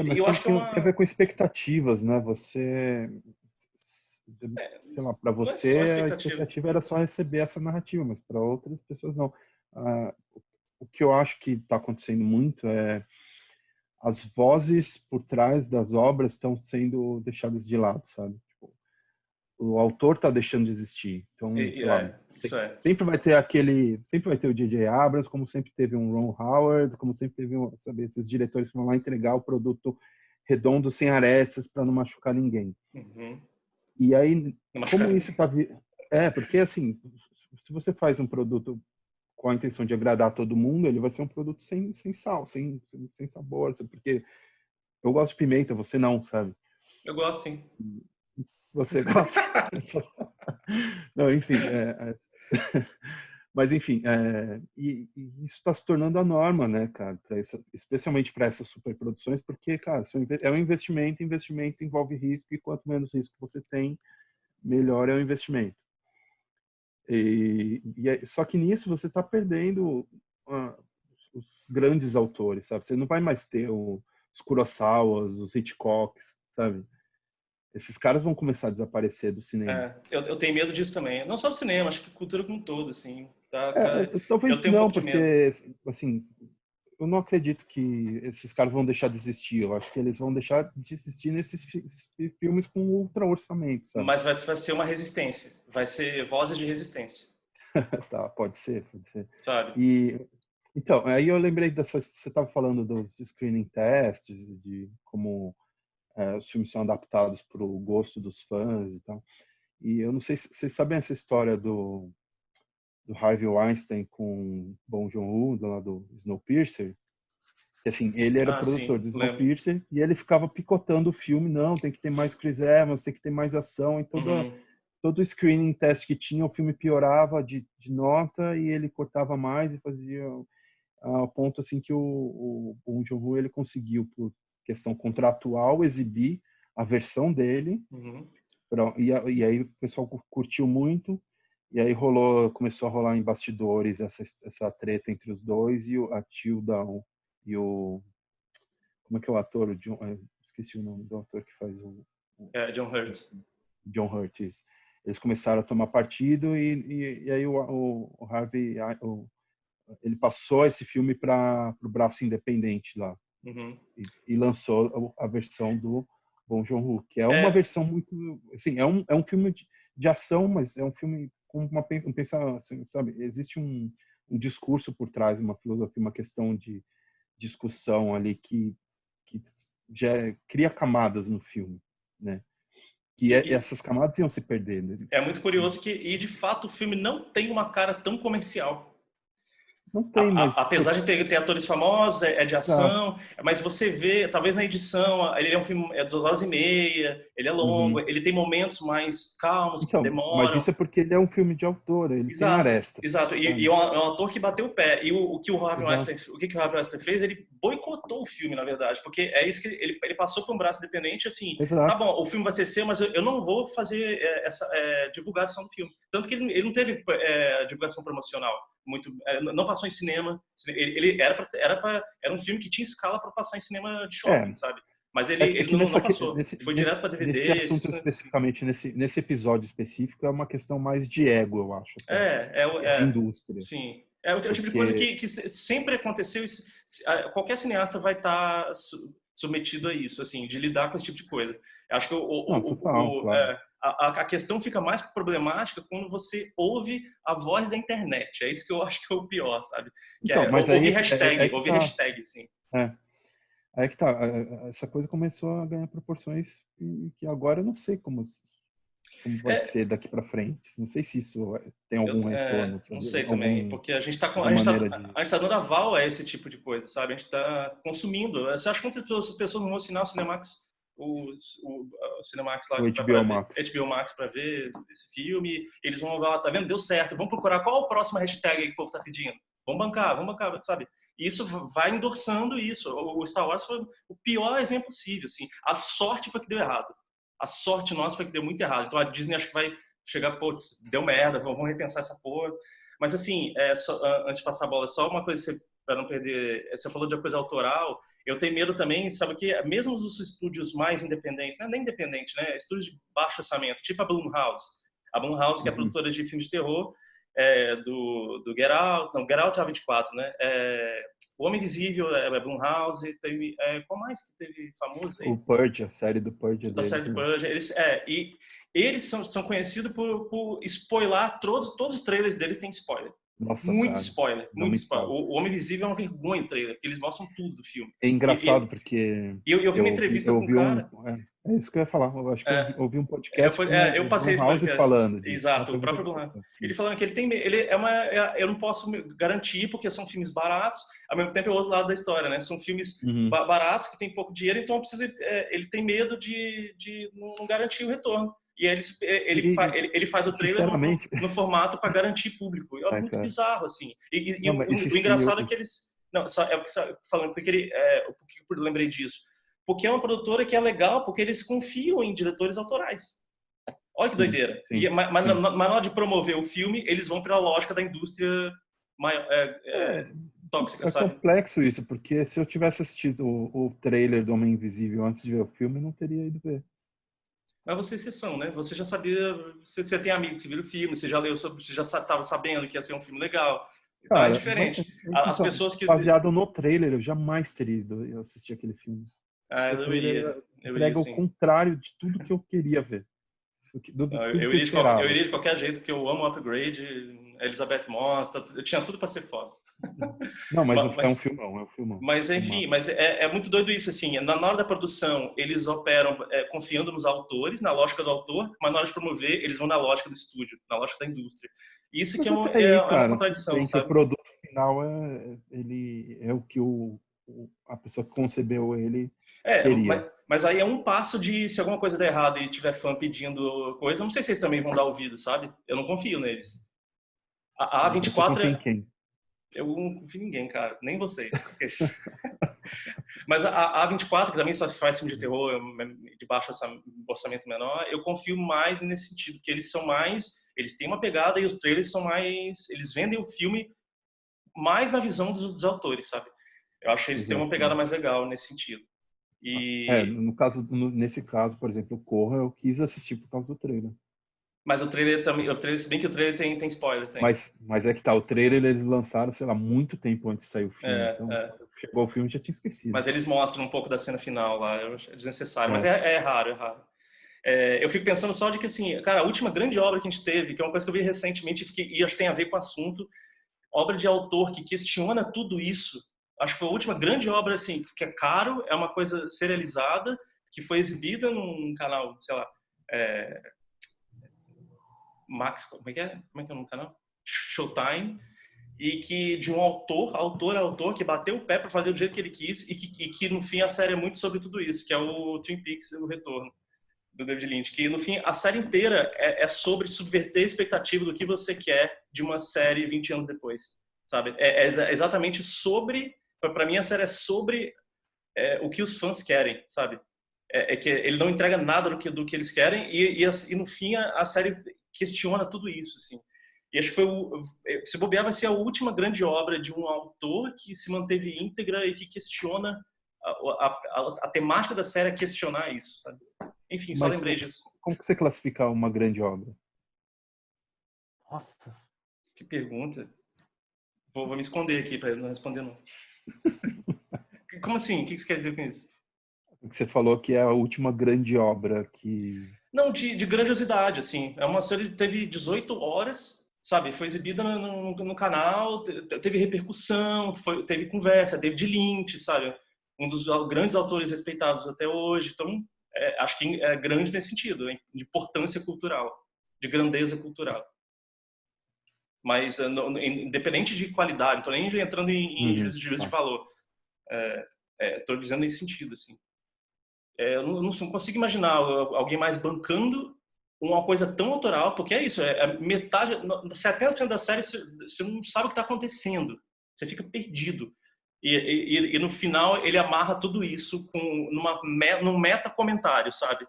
C: Mas
B: eu acho que
C: tem a ver com expectativas, né? Você... sei lá, para você a expectativa era só receber essa narrativa, mas para outras pessoas não. O que eu acho que está acontecendo muito é as vozes por trás das obras estão sendo deixadas de lado, sabe? Tipo, o autor está deixando de existir. Então, sei lá, sempre vai ter o J.J. Abrams, como sempre teve um Ron Howard, como sempre teve sabe, esses diretores que vão lá entregar o produto redondo sem arestas para não machucar ninguém. E aí, como isso está... porque assim, se você faz um produto com a intenção de agradar todo mundo, ele vai ser um produto sem sal, sem sabor, porque eu gosto de pimenta, você não, sabe?
B: Eu gosto, sim.
C: Você gosta? Não, enfim. Mas, enfim, e isso está se tornando a norma, né, cara? Especialmente para essas superproduções, porque, cara, é um investimento envolve risco, e quanto menos risco você tem, melhor é o investimento. Só que nisso você está perdendo os grandes autores, sabe? Você não vai mais ter os Kurosawas, os Hitchcocks, sabe? Esses caras vão começar a desaparecer do cinema.
B: Eu tenho medo disso também. Não só do cinema, acho que cultura como um todo, assim.
C: Talvez não, porque, assim, eu não acredito que esses caras vão deixar de existir. Eu acho que eles vão deixar de existir nesses filmes com ultra orçamento, sabe?
B: Mas vai ser uma resistência. Vai ser vozes de resistência.
C: Tá, pode ser.
B: Sabe?
C: Então, aí eu lembrei você estava falando dos screening tests, de como os filmes são adaptados para o gosto dos fãs e tal. E eu não sei se vocês sabem essa história do Harvey Weinstein com Bong Joon-ho, do Snowpiercer. Que, assim, ele era produtor do Snowpiercer e ele ficava picotando o filme. Não, tem que ter mais Chris Evans, tem que ter mais ação. E todo o screening test que tinha, o filme piorava de nota e ele cortava mais e fazia ao ponto assim que o Bong Joon-ho ele conseguiu, por questão contratual, exibir a versão dele. E aí o pessoal curtiu muito. E aí começou a rolar em bastidores essa treta entre os dois, e a Tilda e o... Como é que é o ator? Esqueci o nome do ator que faz o...
B: John Hurt.
C: John Hurt, isso. Eles começaram a tomar partido e aí o Harvey... ele passou esse filme para o braço independente lá. E lançou a versão do Bong Joon-ho, que é uma versão muito... Assim, é um filme de ação, mas é um filme com um pensamento, sabe? Existe um discurso por trás, uma filosofia, uma questão de discussão ali que já cria camadas no filme, né? que essas camadas iam se perder. Né?
B: É muito curioso e de fato o filme não tem uma cara tão comercial.
C: Não tem, mas...
B: Apesar de ter atores famosos, é de ação, mas você vê, talvez na edição, ele é um filme 2 horas e meia, ele é longo, ele tem momentos mais calmos,
C: então,
B: que demoram.
C: Mas isso é porque ele é um filme de autor, ele tem aresta.
B: Exato, e é um ator que bateu o pé. E o que o Harvey Weinstein fez, ele boicotou o filme, na verdade, porque é isso que ele passou por um braço independente, assim, tá bom, o filme vai ser seu, mas eu não vou fazer essa divulgação do filme. Tanto que ele não teve divulgação promocional. Não passou em cinema. Ele era um filme que tinha escala para passar em cinema de shopping, sabe? Mas ele não passou. Foi direto para DVD.
C: Nesse assunto especificamente, nesse episódio específico, é uma questão mais de ego, eu acho.
B: De
C: indústria.
B: Sim. É o tipo de coisa que sempre aconteceu. Qualquer cineasta vai estar submetido a isso, assim, de lidar com esse tipo de coisa. Eu acho que
C: claro.
B: A questão fica mais problemática quando você ouve a voz da internet. É isso que eu acho que é o pior, sabe? Que
C: então, mas
B: ouvir hashtag, sim.
C: Aí que tá. Essa coisa começou a ganhar proporções que agora eu não sei como vai ser daqui para frente. Não sei se isso tem algum retorno.
B: Não sei também, porque a gente está dando aval a esse tipo de coisa, sabe? A gente está consumindo. Você acha que quantas pessoas não vão assinar o Cinemax? O Cinemax lá,
C: o
B: HBO Max para ver esse filme, eles vão lá, tá vendo? Deu certo, vamos procurar qual a próxima hashtag que o povo tá pedindo. Vamos bancar, sabe? E isso vai endossando isso. O Star Wars foi o pior exemplo possível, assim. A sorte foi que deu errado. A sorte nossa foi que deu muito errado. Então a Disney acho que vai chegar, putz, deu merda, vamos repensar essa porra. Mas assim, antes de passar a bola, só uma coisa para não perder. Você falou de uma coisa autoral. Eu tenho medo também, sabe que mesmo os estúdios mais independentes, não é nem independente, né? Estúdios de baixo orçamento, tipo a Blumhouse. A Blumhouse, que é produtora de filmes de terror, do Get Out, não, Get Out é a 24, né? O Homem Invisível é Blumhouse, teve, qual mais que teve famoso aí?
C: O Purge, a série do Purge.
B: Da série do Purge. Eles são conhecidos por spoiler, todos os trailers deles têm spoiler.
C: Nossa,
B: muito
C: cara,
B: spoiler, muito spoiler. O Homem Invisível é uma vergonha em trailer, porque eles mostram tudo do filme.
C: É engraçado, porque...
B: Eu vi uma entrevista com um cara...
C: É isso que eu ia falar. Eu acho que eu ouvi um podcast
B: eu passei
C: com o House falando disso.
B: Exato, o próprio Blumhouse. Ele falando que ele tem... eu não posso garantir, porque são filmes baratos, ao mesmo tempo é o outro lado da história, né? São filmes baratos, que tem pouco dinheiro, então ele tem medo de não garantir o retorno. E ele faz o trailer no formato para garantir público. É muito bizarro, assim. O engraçado é que eles... Não, falando porque eu lembrei disso. Porque é uma produtora que é legal, porque eles confiam em diretores autorais. Olha que doideira. Mas na hora de promover o filme, eles vão pela lógica da indústria tóxica, sabe?
C: É complexo isso, porque se eu tivesse assistido o trailer do Homem Invisível antes de ver o filme, eu não teria ido ver.
B: Mas você é exceção, né? Você já sabia, você tem amigos que viram o filme, você já leu sobre, você já estava sabendo que ia ser um filme legal. Então é diferente. As pessoas que...
C: Baseado no trailer, eu jamais teria ido assistir aquele filme.
B: Eu iria.
C: Entrega o contrário de tudo que eu queria ver.
B: Eu iria de qualquer jeito, porque eu amo o Upgrade, Elizabeth Moss, eu tinha tudo para ser foda.
C: Não, mas é um filmão,
B: Mas enfim, é muito doido isso, assim, na hora da produção eles operam confiando nos autores, na lógica do autor, mas na hora de promover eles vão na lógica do estúdio, na lógica da indústria. Isso que é uma contradição, sabe?
C: Que o produto final é o que a pessoa que concebeu ele queria.
B: Mas aí é um passo de, se alguma coisa der errado e tiver fã pedindo coisa, eu não sei se eles também vão dar ouvido, sabe? Eu não confio neles. A A24...
C: Você confia em quem?
B: Eu não confio em ninguém, cara. Nem vocês. Mas a A24, que também só faz filme de terror de baixo orçamento menor, eu confio mais nesse sentido, que eles são mais... Eles têm uma pegada e os trailers são mais... Eles vendem o filme mais na visão dos autores, sabe? Eu acho que eles têm uma pegada mais legal nesse sentido.
C: Nesse caso, por exemplo, o Corra, eu quis assistir por causa do trailer.
B: Mas o trailer também, se bem que o trailer tem spoiler, tem.
C: Mas é que tá, o trailer eles lançaram, sei lá, muito tempo antes de sair o filme. Então, chegou o filme e já tinha esquecido.
B: Mas eles mostram um pouco da cena final lá, é desnecessário, mas é raro, é raro. Eu fico pensando só de que, assim, cara, a última grande obra que a gente teve, que é uma coisa que eu vi recentemente e acho que tem a ver com o assunto, obra de autor que questiona tudo isso, acho que foi a última grande obra, assim, que é caro, é uma coisa serializada, que foi exibida num canal, sei lá, Max, como é que é? Como é que é o nome do canal? Showtime. E que de um autor, que bateu o pé para fazer do jeito que ele quis e que no fim a série é muito sobre tudo isso, que é o Twin Peaks, o Retorno, do David Lynch, que no fim a série inteira é sobre subverter a expectativa do que você quer de uma série 20 anos depois, sabe? É exatamente sobre, para mim a série é sobre o que os fãs querem, sabe? Que ele não entrega nada do que eles querem e no fim a série questiona tudo isso, assim. E acho que se bobear, vai ser a última grande obra de um autor que se manteve íntegra e que questiona a temática da série, é questionar isso, sabe? Enfim, só lembrei disso.
C: Como que você classifica uma grande obra?
D: Nossa.
B: Que pergunta. Vou me esconder aqui para não responder não. Como assim? O que você quer dizer com isso?
C: Você falou que é a última grande obra que...
B: Não, de grandiosidade, assim. É uma série que teve 18 horas, sabe? Foi exibida no canal, teve repercussão, teve conversa, David Lynch, sabe? Um dos grandes autores respeitados até hoje. Então, acho que é grande nesse sentido, hein? De importância cultural, de grandeza cultural. Mas, independente de qualidade, não estou nem entrando em juízo de valor. Estou dizendo nesse sentido, assim. Eu não consigo imaginar alguém mais bancando uma coisa tão autoral, porque é isso, metade, 70% da série você não sabe o que está acontecendo, você fica perdido. E no final ele amarra tudo isso num meta-comentário, sabe?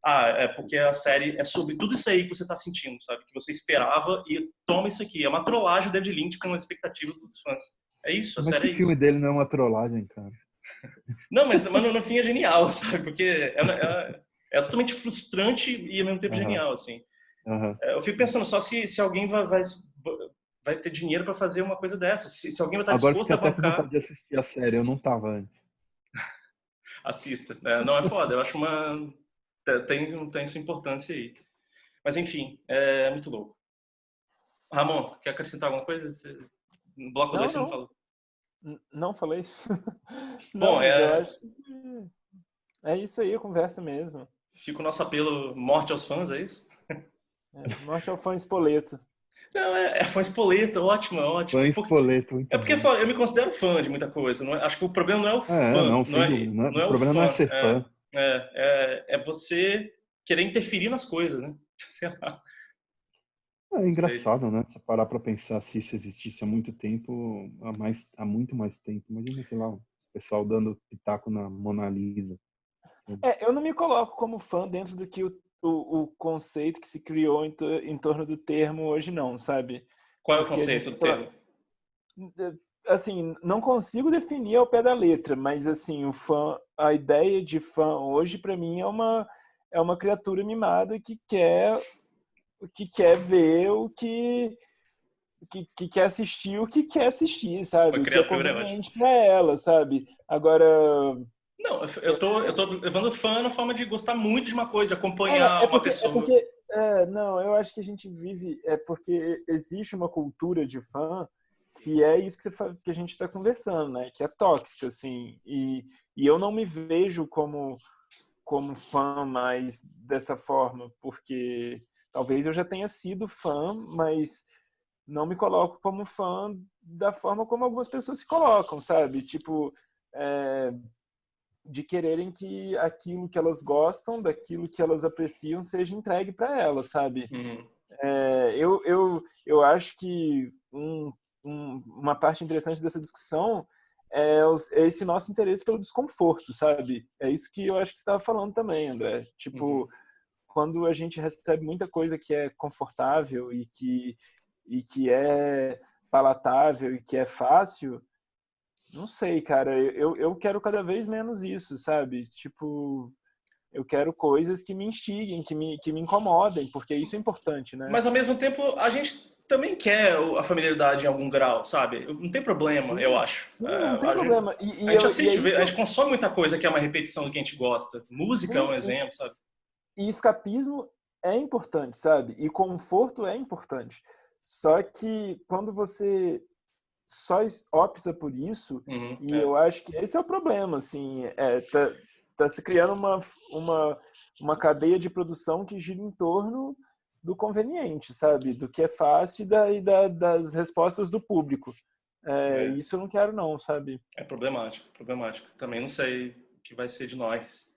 B: É porque a série é sobre tudo isso aí que você está sentindo, sabe? Que você esperava e toma isso aqui. É uma trollagem do David Lynch com a expectativa dos fãs. É isso, a
C: Mas
B: série
C: que
B: é
C: filme
B: isso.
C: dele não é uma trollagem, cara?
B: Não, mas no fim é genial, sabe? Porque é totalmente frustrante e ao mesmo tempo genial, assim. Eu fico pensando só se alguém vai ter dinheiro para fazer uma coisa dessa. Se alguém vai estar
C: Agora
B: disposto
C: fiquei
B: a
C: até com vontade
B: bancar,
C: de assistir a série, eu não tava antes.
B: assista. Não, é foda. Eu acho tem sua importância aí. Mas enfim, é muito louco. Ramon, quer acrescentar alguma coisa? No bloco 2 você não falou.
D: Não falei. Não,
B: Bom,
D: mas eu acho que é isso aí, a conversa mesmo.
B: fica o nosso apelo, morte aos fãs, é isso?
D: Morte ao fã espoleto.
B: Não, fã espoleta, ótimo, ótimo.
C: Fã espoleto, muito
B: Porque
C: bom.
B: eu me considero fã de muita coisa. Acho que o problema não é o fã,
C: Não, sem dúvida.
B: não é
C: O
B: o
C: problema não é
B: fã.
C: ser fã.
B: É você querer interferir nas coisas, né? Sei lá.
C: É engraçado, né? Se parar pra pensar se isso existisse há muito tempo, há muito mais tempo. Imagina, sei lá, o pessoal dando pitaco na Mona Lisa.
D: Eu não me coloco como fã dentro do que o conceito que se criou em torno do termo hoje, não, sabe?
B: Qual é o
D: Porque a
B: conceito
D: gente,
B: do termo?
D: assim, não consigo definir ao pé da letra, mas assim, a ideia de fã hoje para mim é uma criatura mimada que quer ver que quer assistir o que quer assistir,
B: Uma
D: sabe? O que é
B: criatura, eu acho.
D: conveniente para ela, sabe? Agora,
B: Não, eu tô levando fã na forma de gostar muito de uma coisa, de acompanhar uma pessoa.
D: não, eu acho que a gente vive, porque existe uma cultura de fã que é isso que a gente está conversando, né? Que é tóxica, assim, e eu não me vejo como fã mais dessa forma, porque talvez eu já tenha sido fã, mas não me coloco como fã da forma como algumas pessoas se colocam, sabe? Tipo, de quererem que aquilo que elas gostam, daquilo que elas apreciam, seja entregue para elas, sabe?
B: Uhum.
D: Eu acho que uma parte interessante dessa discussão é esse nosso interesse pelo desconforto, sabe? É isso que eu acho que você estava falando também, André. Tipo, quando a gente recebe muita coisa que é confortável e que é palatável e que é fácil, não sei, cara, eu quero cada vez menos isso, sabe? Tipo, eu quero coisas que me instiguem, que me incomodem, porque isso é importante, né?
B: Mas ao mesmo tempo, a gente também quer a familiaridade em algum grau, sabe? Não tem problema, eu
D: Sim,
B: acho.
D: sim, não tem
B: A gente,
D: problema.
B: a gente
D: E é
B: assiste,
D: isso
B: a gente consome muita coisa que é uma repetição do que a gente gosta. Música é um
D: sim,
B: exemplo, sabe?
D: e escapismo é importante, sabe? E conforto é importante. Só que quando você só opta por isso, e eu acho que esse é o problema, assim, tá se criando uma cadeia de produção que gira em torno do conveniente, sabe? Do que é fácil das respostas do público. Isso eu não quero não, sabe?
B: É problemático, problemático. Também não sei o que vai ser de nós.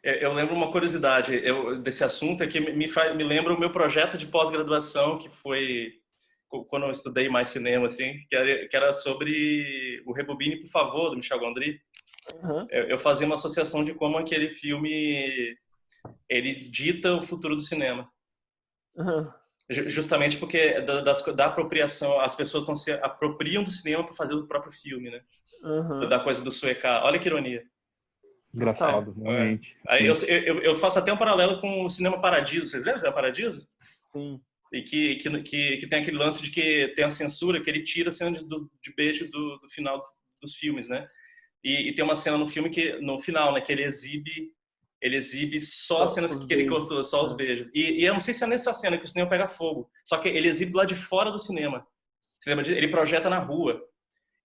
B: Eu lembro uma curiosidade desse assunto, é que me lembra o meu projeto de pós-graduação, que foi quando eu estudei mais cinema, assim, que era sobre o Rebobine, por favor, do Michel Gondry.
D: Uhum.
B: Eu fazia uma associação de como aquele filme ele dita o futuro do cinema.
D: Uhum.
B: Justamente porque da apropriação, as pessoas se apropriam do cinema para fazer o próprio filme, né?
D: Uhum.
B: Da coisa do suecar. Olha que ironia.
C: Engraçado, realmente.
B: Aí eu faço até um paralelo com o Cinema Paradiso. Vocês lembram do Cinema Paradiso?
D: Sim.
B: E que tem aquele lance de que tem a censura, que ele tira a cena de beijo do final dos filmes, né? E tem uma cena no filme que, no final, né, que ele exibe só as cenas que ele cortou, só os beijos. E eu não sei se é nessa cena que o cinema pega fogo. Só que ele exibe lá de fora do cinema. Você lembra disso? Ele projeta na rua.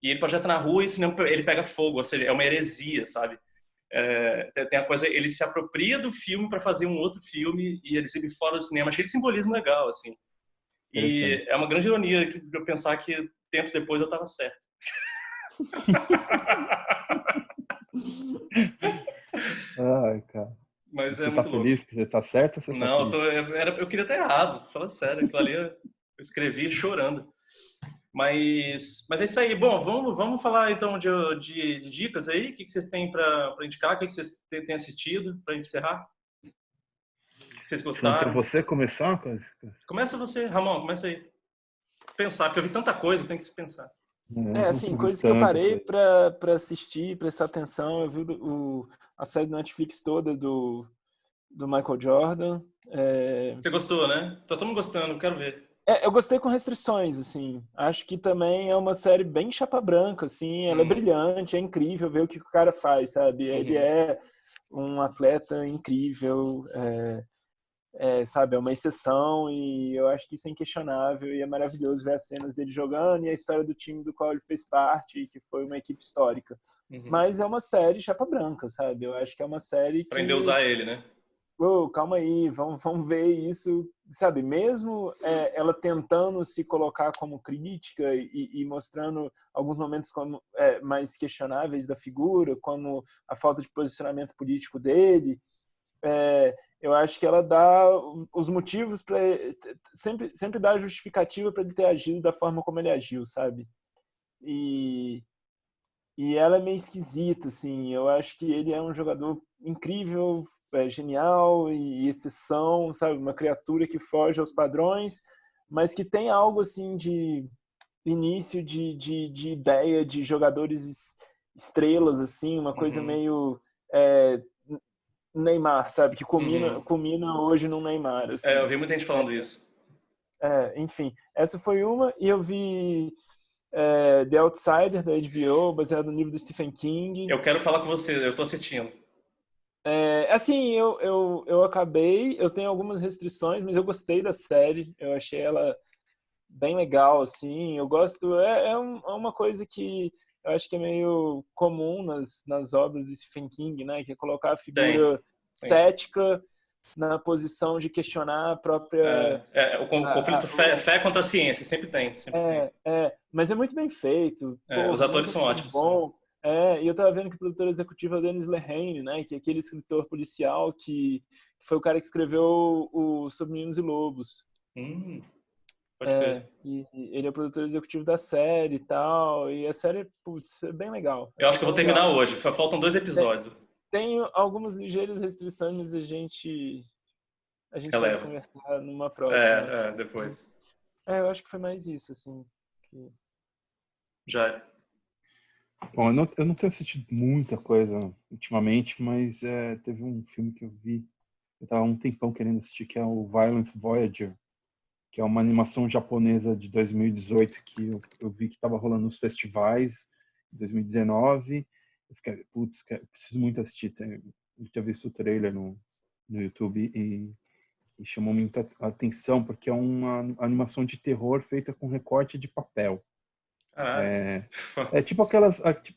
B: E ele projeta na rua e o cinema ele pega fogo. Ou seja, é uma heresia, sabe? Tem a coisa, ele se apropria do filme para fazer um outro filme e ele exibe fora do cinema. Achei de simbolismo legal, assim. E é uma grande ironia eu pensar que tempos depois eu estava certo.
C: Ai, cara.
B: Mas
C: você
B: é
C: tá
B: muito
C: feliz
B: louco.
C: que você tá certo ou você
B: Não,
C: tá feliz?
B: eu queria estar errado. Fala sério, aquilo ali eu escrevi chorando. Mas é isso aí. Bom, vamos falar então de dicas aí. O que vocês têm para indicar? O que vocês têm assistido para encerrar? O que vocês
C: Não
B: gostaram?
C: quer você começar?
B: Começa você, Ramon, começa aí. Pensar, porque eu vi tanta coisa, tem que se pensar.
D: Assim, coisas que eu parei pra assistir, prestar atenção. Eu vi a série do Netflix toda do Michael Jordan.
B: Você gostou, né? Tá todo mundo gostando, quero ver.
D: Eu gostei com restrições, assim. Acho que também é uma série bem chapa branca, assim. Ela é brilhante, é incrível ver o que o cara faz, sabe? Ele é um atleta incrível, sabe? É uma exceção e eu acho que isso é inquestionável e é maravilhoso ver as cenas dele jogando e a história do time do qual ele fez parte, que foi uma equipe histórica. Mas é uma série chapa branca, sabe? Eu acho que é uma série que...
B: Pra endeusar ele, né?
D: Calma aí, vamos ver isso, sabe? Mesmo ela tentando se colocar como crítica e mostrando alguns momentos como mais questionáveis da figura, como a falta de posicionamento político dele, eu acho que ela dá os motivos para sempre dá a justificativa para ele ter agido da forma como ele agiu, sabe? E ela é meio esquisita, assim. Eu acho que ele é um jogador incrível, genial e exceção, sabe? Uma criatura que foge aos padrões, mas que tem algo, assim, de início de ideia de jogadores estrelas, assim. Uma coisa meio Neymar, sabe? Que culmina hoje no Neymar, assim.
B: Eu vi muita gente falando isso.
D: Enfim, essa foi uma. E eu vi... The Outsider, da HBO, baseado no livro do Stephen King.
B: Eu quero falar com você, eu tô assistindo.
D: Assim, eu acabei, eu tenho algumas restrições, mas eu gostei da série, eu achei ela bem legal, assim, eu gosto, uma coisa que eu acho que é meio comum nas obras do Stephen King, né, que é colocar a figura cética na posição de questionar a própria...
B: O conflito fé contra a ciência, sempre tem.
D: Mas é muito bem feito.
B: Os atores são ótimos.
D: Bom. E eu tava vendo que o produtor executivo é o Dennis Lehane, né? Que é aquele escritor policial que foi o cara que escreveu o Sobre Meninos e Lobos.
B: Pode ver.
D: E ele é o produtor executivo da série e tal. E a série, putz, é bem legal.
B: Eu acho que eu vou terminar hoje. Faltam 2 episódios.
D: Tem algumas ligeiras restrições, mas a gente pode conversar numa próxima.
B: Depois.
D: Eu acho que foi mais isso, assim.
B: Já.
C: Bom, eu não tenho assistido muita coisa ultimamente, mas teve um filme que eu vi, eu estava há um tempão querendo assistir, que é o Violent Voyager, que é uma animação japonesa de 2018 que eu vi que estava rolando nos festivais em 2019. Eu fiquei, putz, preciso muito assistir. Eu tinha visto o trailer no YouTube e chamou muita atenção, porque é uma animação de terror feita com recorte de papel.
B: Caralho.
C: É tipo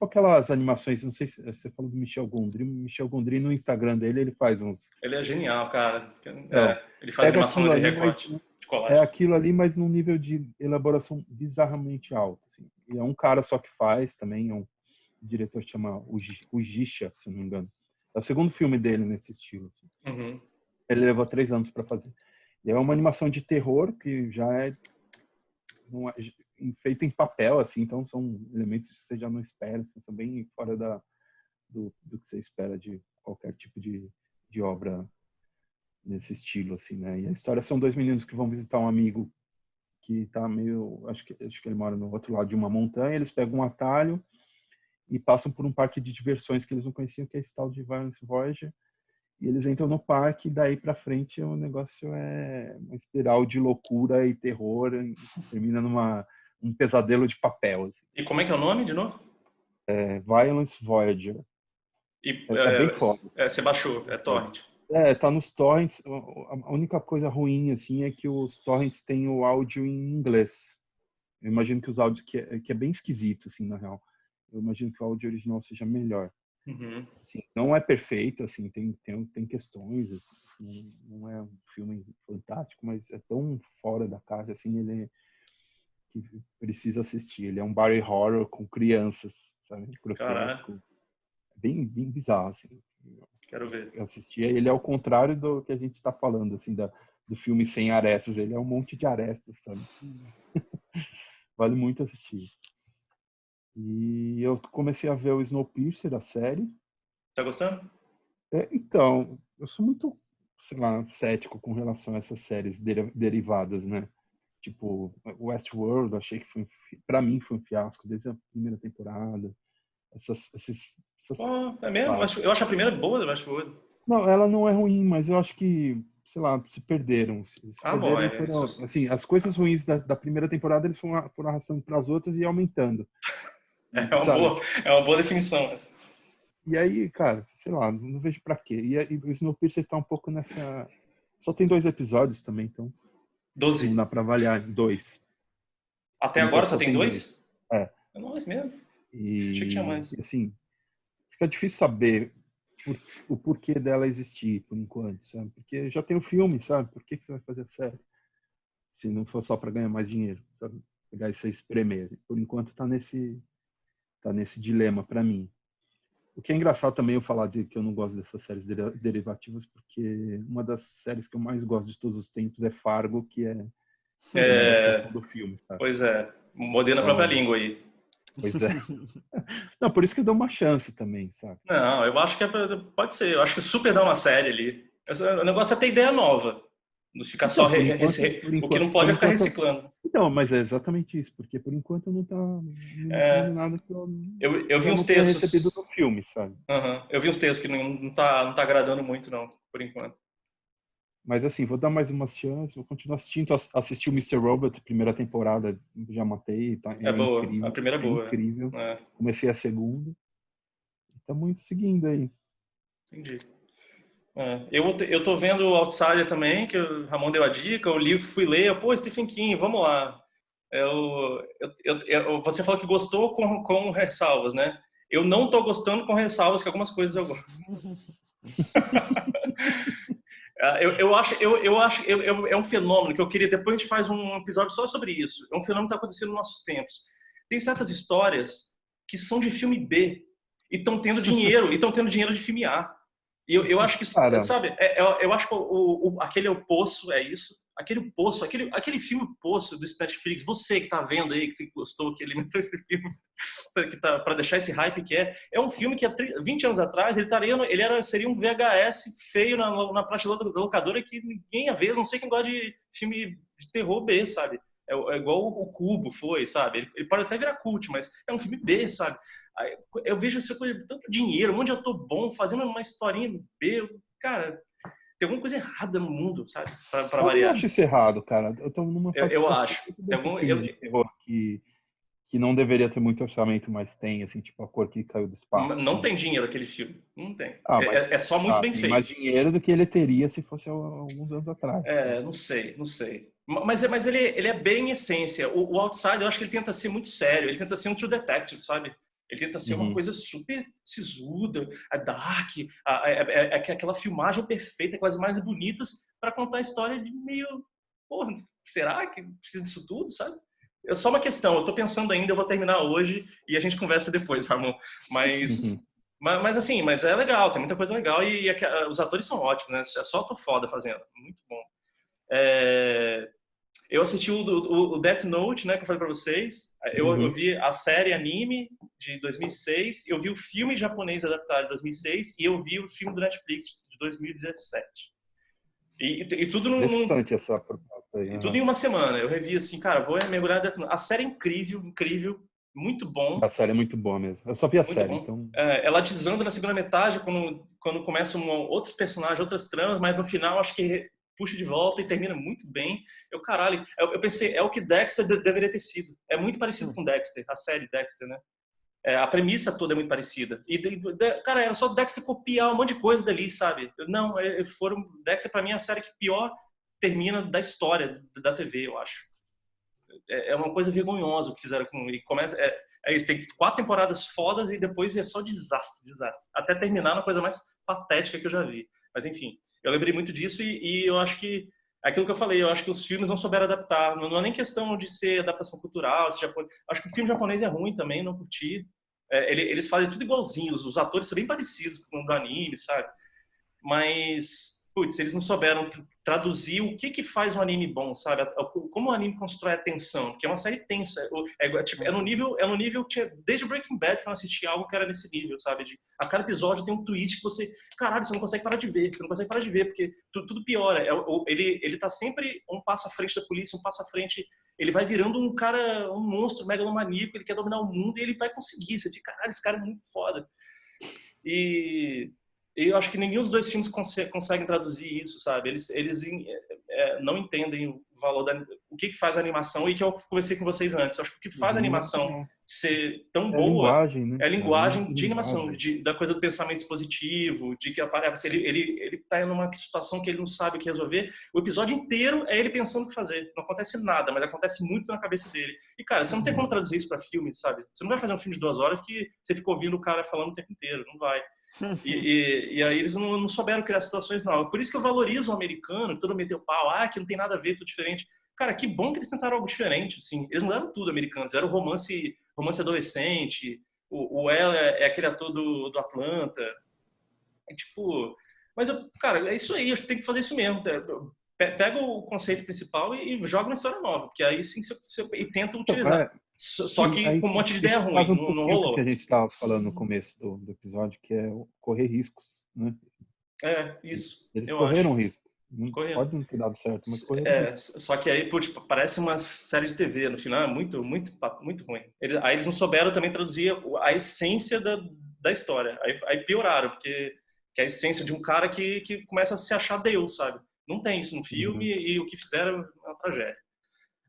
C: aquelas animações, não sei se você falou do Michel Gondry. Michel Gondry no Instagram dele, ele faz uns...
B: Ele é genial, cara.
C: Então,
B: Ele faz
C: pega
B: animação
C: aquilo
B: de
C: ali, mas
B: recorte, de
C: é
B: colagem.
C: aquilo ali, mas num nível de elaboração bizarramente alto. Assim. E é um cara só que faz também, é um diretor que chama o Gisha, se não me engano. É o segundo filme dele nesse estilo. Assim.
B: Uhum.
C: Ele levou 3 anos para fazer. E é uma animação de terror que já não é feita em papel, assim, então são elementos que você já não espera, assim, são bem fora do que você espera de qualquer tipo de obra nesse estilo, assim, né? E a história são 2 meninos que vão visitar um amigo que tá meio... Acho que ele mora no outro lado de uma montanha, eles pegam um atalho e passam por um parque de diversões que eles não conheciam, que é esse tal de Violence Voyager. E eles entram no parque e daí pra frente o negócio é uma espiral de loucura e terror e termina um pesadelo de papel. Assim.
B: E como é que é o nome, de novo?
C: É Violence Voyager.
B: E,
C: É bem foda.
B: você baixou, é torrent.
C: Tá nos torrents. A única coisa ruim, assim, é que os torrents têm o áudio em inglês. Eu imagino que os áudios, que é bem esquisito, assim, na real. Eu imagino que o áudio original seja melhor.
B: Uhum.
C: Assim, não é perfeito, assim, tem questões, assim, não é um filme fantástico, mas é tão fora da caixa, assim, ele que precisa assistir. Ele é um body horror com crianças, sabe?
B: Caralho,
C: Grotesco. Bem bizarro, assim.
B: quero ver.
C: Eu assistia, ele é ao contrário do que a gente está falando, assim, do filme sem arestas. Ele é um monte de arestas, sabe? Vale muito assistir. E eu comecei a ver o Snowpiercer, a série.
B: Tá gostando?
C: Então, eu sou muito, sei lá, cético com relação a essas séries derivadas, né? Tipo, Westworld, achei que pra mim foi um fiasco desde a primeira temporada. Essas
B: Pô, é mesmo? Eu acho a primeira boa do Westworld.
C: Não, ela não é ruim, mas eu acho que, sei lá, se perderam. Se
B: Ah, bom,
C: perderam e foram,
B: isso.
C: assim, as coisas ruins da primeira temporada eles foram arrastando para as outras e aumentando, sabe?
B: É uma boa definição essa.
C: E aí, cara, sei lá, não vejo pra quê. E o Snowpiercer está um pouco nessa... Só tem 2 episódios também, então
B: 12.
C: não dá pra avaliar. 2.
B: Até
C: Por
B: agora
C: enquanto
B: só tem 2?
C: É.
B: É nóis mesmo. Achei que tinha
C: E,
B: mais.
C: assim, fica difícil saber o porquê dela existir, por enquanto, sabe? Porque já tem o filme, sabe? Por que você vai fazer a série? Se não for só para ganhar mais dinheiro, sabe? Pegar isso aí e espremer. Por enquanto tá nesse dilema para mim. O que é engraçado também eu falar de que eu não gosto dessas séries derivativas, porque uma das séries que eu mais gosto de todos os tempos é Fargo, que é uma adaptação do filme, sabe?
B: Pois é, mordendo a própria
C: Então,
B: língua aí.
C: pois é. Não, por isso que eu dou uma chance também, sabe?
B: Não, eu acho que pode ser. Eu acho que super dá uma série ali. O negócio é ter ideia nova. Não ficar só...
C: Então,
B: o que não pode é ficar reciclando.
C: Então, mas é exatamente isso, porque por enquanto não tá me mostrando nada que
B: eu vi
C: já
B: uns
C: não tenha
B: textos...
C: recebido no filme, sabe?
B: Uhum. Eu vi uns textos que não tá agradando muito, não, por enquanto.
C: Mas assim, vou dar mais uma chance, vou continuar assistindo. Assisti o Mr. Robot, primeira temporada, já matei, tá?
B: É boa,
C: incrível.
B: a primeira é boa.
C: Incrível.
B: É.
C: Comecei a segunda. Estamos seguindo aí.
B: Entendi. Eu tô vendo o Outsider também, que o Ramon deu a dica, eu li, fui ler, pô, Stephen King, vamos lá. Você falou que gostou com ressalvas, né? Eu não tô gostando com ressalvas, que algumas coisas eu gosto. Eu acho é um fenômeno que eu queria, depois a gente faz um episódio só sobre isso. É um fenômeno que está acontecendo nos nossos tempos. Tem certas histórias que são de filme B e estão tendo dinheiro de filme A. E eu acho que,
C: Cara,
B: sabe, eu acho que aquele é o Poço, é isso. Aquele Poço, aquele filme Poço do Netflix, você que tá vendo aí, que gostou, que alimentou esse filme, que tá, pra deixar esse hype que é um filme que há 20 anos atrás seria um VHS feio na prateleira da locadora que ninguém ia ver, não sei quem gosta de filme de terror B, sabe? É igual o Cubo foi, sabe? Ele pode até virar cult, mas é um filme B, sabe? Eu vejo essa coisa, tanto dinheiro, um monte de ator bom, fazendo uma historinha B, cara, tem alguma coisa errada no mundo, sabe? Pra
C: eu
B: variar.
C: não acho isso errado, cara. Eu tô numa fase
B: Eu acho.
C: desses filmes de terror que que não deveria ter muito orçamento, mas tem, assim, tipo A Cor que Caiu do Espaço.
B: Não tem dinheiro aquele filme. Não tem.
C: Mas
B: É só muito bem
C: tem
B: feito.
C: mais dinheiro do que ele teria se fosse alguns anos atrás.
B: Não sei. Mas ele é bem em essência. O Outside, eu acho que ele tenta ser muito sério. Ele tenta ser um True Detective, sabe? Ele tenta ser uma coisa super sisuda, a dark, aquela filmagem perfeita, com as mais bonitas, para contar a história de meio... Porra, será que precisa disso tudo, sabe? É só uma questão. Eu tô pensando ainda, eu vou terminar hoje e a gente conversa depois, Ramon. Mas é legal, tem muita coisa legal e os atores são ótimos, né? É só tô foda fazendo. Muito bom. Eu assisti o Death Note, né, que eu falei pra vocês. Eu vi a série anime de 2006, eu vi o filme japonês adaptado de 2006 e eu vi o filme do Netflix de 2017. E tudo
C: essa proposta aí.
B: tudo em uma semana. Eu revi assim, cara, vou mergulhar Death Note. A série é incrível, muito bom.
C: A série é muito boa mesmo. Eu só vi a série,
B: bom.
C: então...
B: Ela desanda na segunda metade, quando começam outros personagens, outras tramas, mas no final acho que puxa de volta e termina muito bem. Eu pensei, é o que Dexter deveria ter sido. É muito parecido com Dexter, a série Dexter, né? A premissa toda é muito parecida. Cara, era só Dexter copiar um monte de coisa dali, sabe? Não, Dexter pra mim é a série que pior termina da história da TV, eu acho. É uma coisa vergonhosa o que fizeram com ele. Isso, tem 4 temporadas fodas e depois é só desastre. Até terminar na coisa mais patética que eu já vi. Mas enfim, eu lembrei muito disso e eu acho que aquilo que eu falei, eu acho que os filmes não souberam adaptar. Não é nem questão de ser adaptação cultural. Acho que o filme japonês é ruim também, não curti. Eles fazem tudo igualzinhos, os atores são bem parecidos com o do anime, sabe? Mas, putz, eles não souberam traduzir o que faz um anime bom, sabe? Como o anime constrói a tensão, porque é uma série tensa. É no nível que desde Breaking Bad que eu assisti algo que era nesse nível, sabe? A cada episódio tem um twist que caralho, você não consegue parar de ver, porque tudo piora. Ele tá sempre um passo à frente da polícia, um passo à frente. Ele vai virando um monstro megalomaníaco, ele quer dominar o mundo e ele vai conseguir. Você fica, caralho, esse cara é muito foda. E eu acho que nenhum dos dois filmes conseguem traduzir isso, sabe? Eles não entendem o valor o que faz a animação e que eu conversei com vocês antes. Eu acho que o que faz a animação ser tão boa
C: linguagem, né?
B: é a linguagem de animação, da coisa do pensamento expositivo, de que aparece ele tá em uma situação que ele não sabe o que resolver. O episódio inteiro é ele pensando o que fazer. Não acontece nada, mas acontece muito na cabeça dele. E, cara, você não tem como traduzir isso para filme, sabe? Você não vai fazer um filme de 2 horas que você fica ouvindo o cara falando o tempo inteiro. Não vai. E aí eles não souberam criar situações novas. Por isso que eu valorizo o americano, todo meteu pau, que não tem nada a ver, tudo diferente. Cara, que bom que eles tentaram algo diferente, assim. Eles mudaram tudo, americanos. Fizeram romance adolescente. O El é aquele ator do Atlanta. Mas, cara, é isso aí. Eu tenho que fazer isso mesmo. Pega o conceito principal e joga uma história nova. Porque aí sim e tenta utilizar. Só que com um monte de ideia ruim. Não rolou.
C: Que a gente estava falando no começo do episódio, que é correr riscos, né?
B: Isso.
C: Eles correram risco.
B: Correndo.
C: Pode não ter dado certo, mas correram.
B: Só que aí, parece uma série de TV. No final é muito, muito, muito ruim. Aí eles não souberam também traduzir a essência da história. Aí pioraram, porque que é a essência de um cara que começa a se achar Deus, sabe? Não tem isso no filme e o que fizeram é uma tragédia.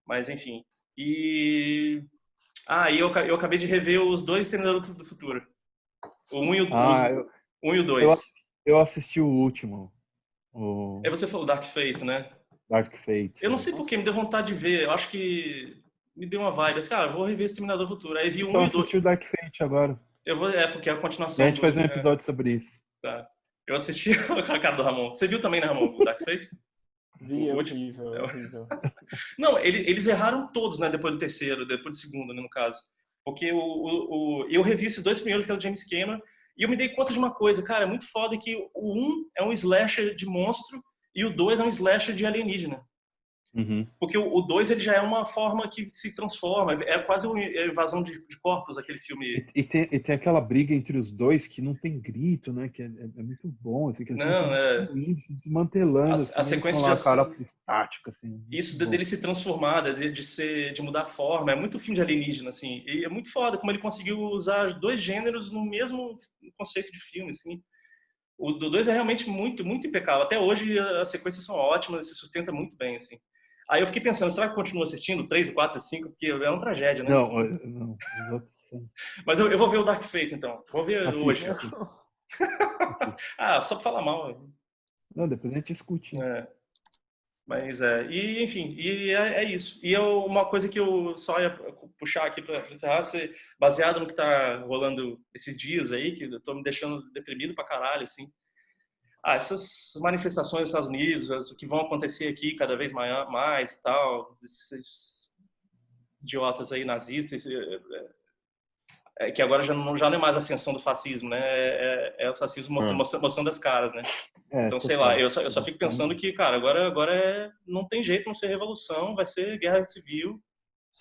B: Mas, enfim. E eu acabei de rever os 2 Terminadores do Futuro. O 1 e o 2.
C: Eu assisti o último.
B: Aí você falou Dark Fate, né?
C: Dark Fate.
B: Eu não sei por que, me deu vontade de ver. Eu acho que me deu uma vibe. Cara, vou rever esse Terminador do Futuro. Aí vi o 1 e o 2.
C: Eu assisti o Dark Fate agora.
B: Porque é a continuação.
C: E a gente faz um episódio sobre isso.
B: Tá. Eu assisti a cara do Ramon. Você viu também, né, Ramon? O Dark Fate?
D: Vi, é horrível.
B: Não, eles erraram todos, né? Depois do terceiro, depois do segundo, né, no caso. Porque eu revi esses 2 primeiros, que é o James Cameron, e eu me dei conta de uma coisa, cara, é muito foda que o 1 é um slasher de monstro e o 2 é um slasher de alienígena. Porque o 2 ele já é uma forma que se transforma, é quase uma invasão de corpos, aquele filme.
C: E tem aquela briga entre os dois que não tem grito, né? Que é muito bom, assim, que eles se desmantelando,
B: a sequência de
C: cara estática, assim.
B: Isso dele se transformar, de mudar a forma, é muito filme de alienígena, assim. E é muito foda como ele conseguiu usar 2 gêneros no mesmo conceito de filme, assim. O do 2 é realmente muito, muito impecável. Até hoje as sequências são ótimas, se sustenta muito bem, assim. Aí eu fiquei pensando, será que eu continuo assistindo 3, 4, 5? Porque é uma tragédia, né?
C: Não, os outros são.
B: Mas eu vou ver o Dark Fate, então. Vou ver hoje.
C: Assiste.
B: Só pra falar mal.
C: Não, depois a gente discute.
B: É. Mas e enfim, é isso. E uma coisa que eu só ia puxar aqui para encerrar, baseado no que tá rolando esses dias aí, que eu tô me deixando deprimido pra caralho, assim. Essas manifestações nos Estados Unidos, o que vão acontecer aqui cada vez mais e tal, esses idiotas aí nazistas, que agora já não é mais a ascensão do fascismo, né? É o fascismo mostrando as caras, né? Então, sei lá, eu só fico pensando que, cara, agora não tem jeito, não ser revolução, vai ser guerra civil.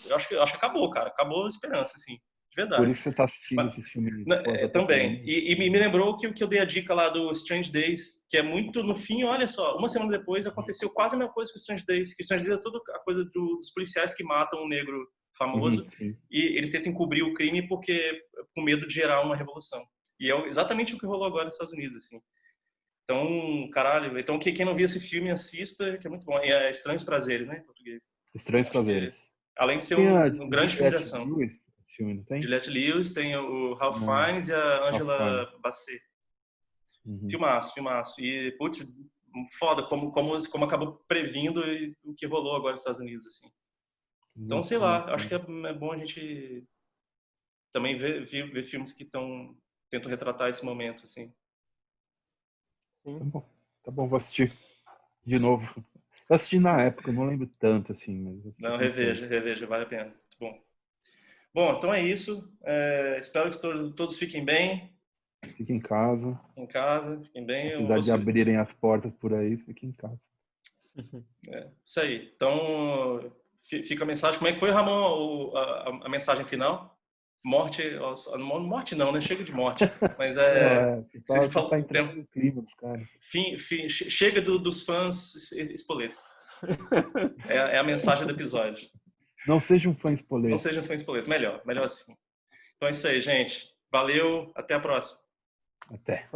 B: Eu acho que acabou, cara. Acabou a esperança, assim. De verdade.
C: Por isso você tá assistindo esses filmes.
B: Também. E me lembrou que eu dei a dica lá do Strange Days, que é muito no fim, olha só, uma semana depois aconteceu quase a mesma coisa que o Strange Days. Que o Strange Days é toda a coisa dos policiais que matam um negro famoso e eles tentam encobrir o crime com medo de gerar uma revolução. E é exatamente o que rolou agora nos Estados Unidos, assim. Então, caralho, então quem não viu esse filme, assista, que é muito bom. E é Estranhos Prazeres, né, em português.
C: Estranhos Prazeres.
B: Além de ser um grande filme de ação.
C: Lewis, esse filme, não tem?
B: Juliette Lewis, tem o Ralph Fiennes e a Angela Bassett. Filmaço. E, putz, foda como acabou previndo o que rolou agora nos Estados Unidos, assim. Então, sei lá, acho que é bom a gente também ver filmes que tentam retratar esse momento, assim.
D: Sim.
C: Tá bom, vou assistir de novo. Eu assisti na época, não lembro tanto, assim. Mas
B: não, reveja, vale a pena. Muito bom. Bom, então é isso. Espero que todos fiquem bem.
C: Fiquem em casa.
B: Fiquem bem.
C: Apesar de abrirem as portas por aí, fiquem em casa.
B: Isso aí. Então, fica a mensagem. Como é que foi, Ramon, a mensagem final? Morte não, né? Chega de morte. Mas
C: tá entrando no clima dos caras.
B: Chega dos fãs Spoleto. É a mensagem do episódio.
C: Não seja um fã Spoleto.
B: Não seja um fã Spoleto. Melhor assim. Então é isso aí, gente. Valeu. Até a próxima.
C: Até.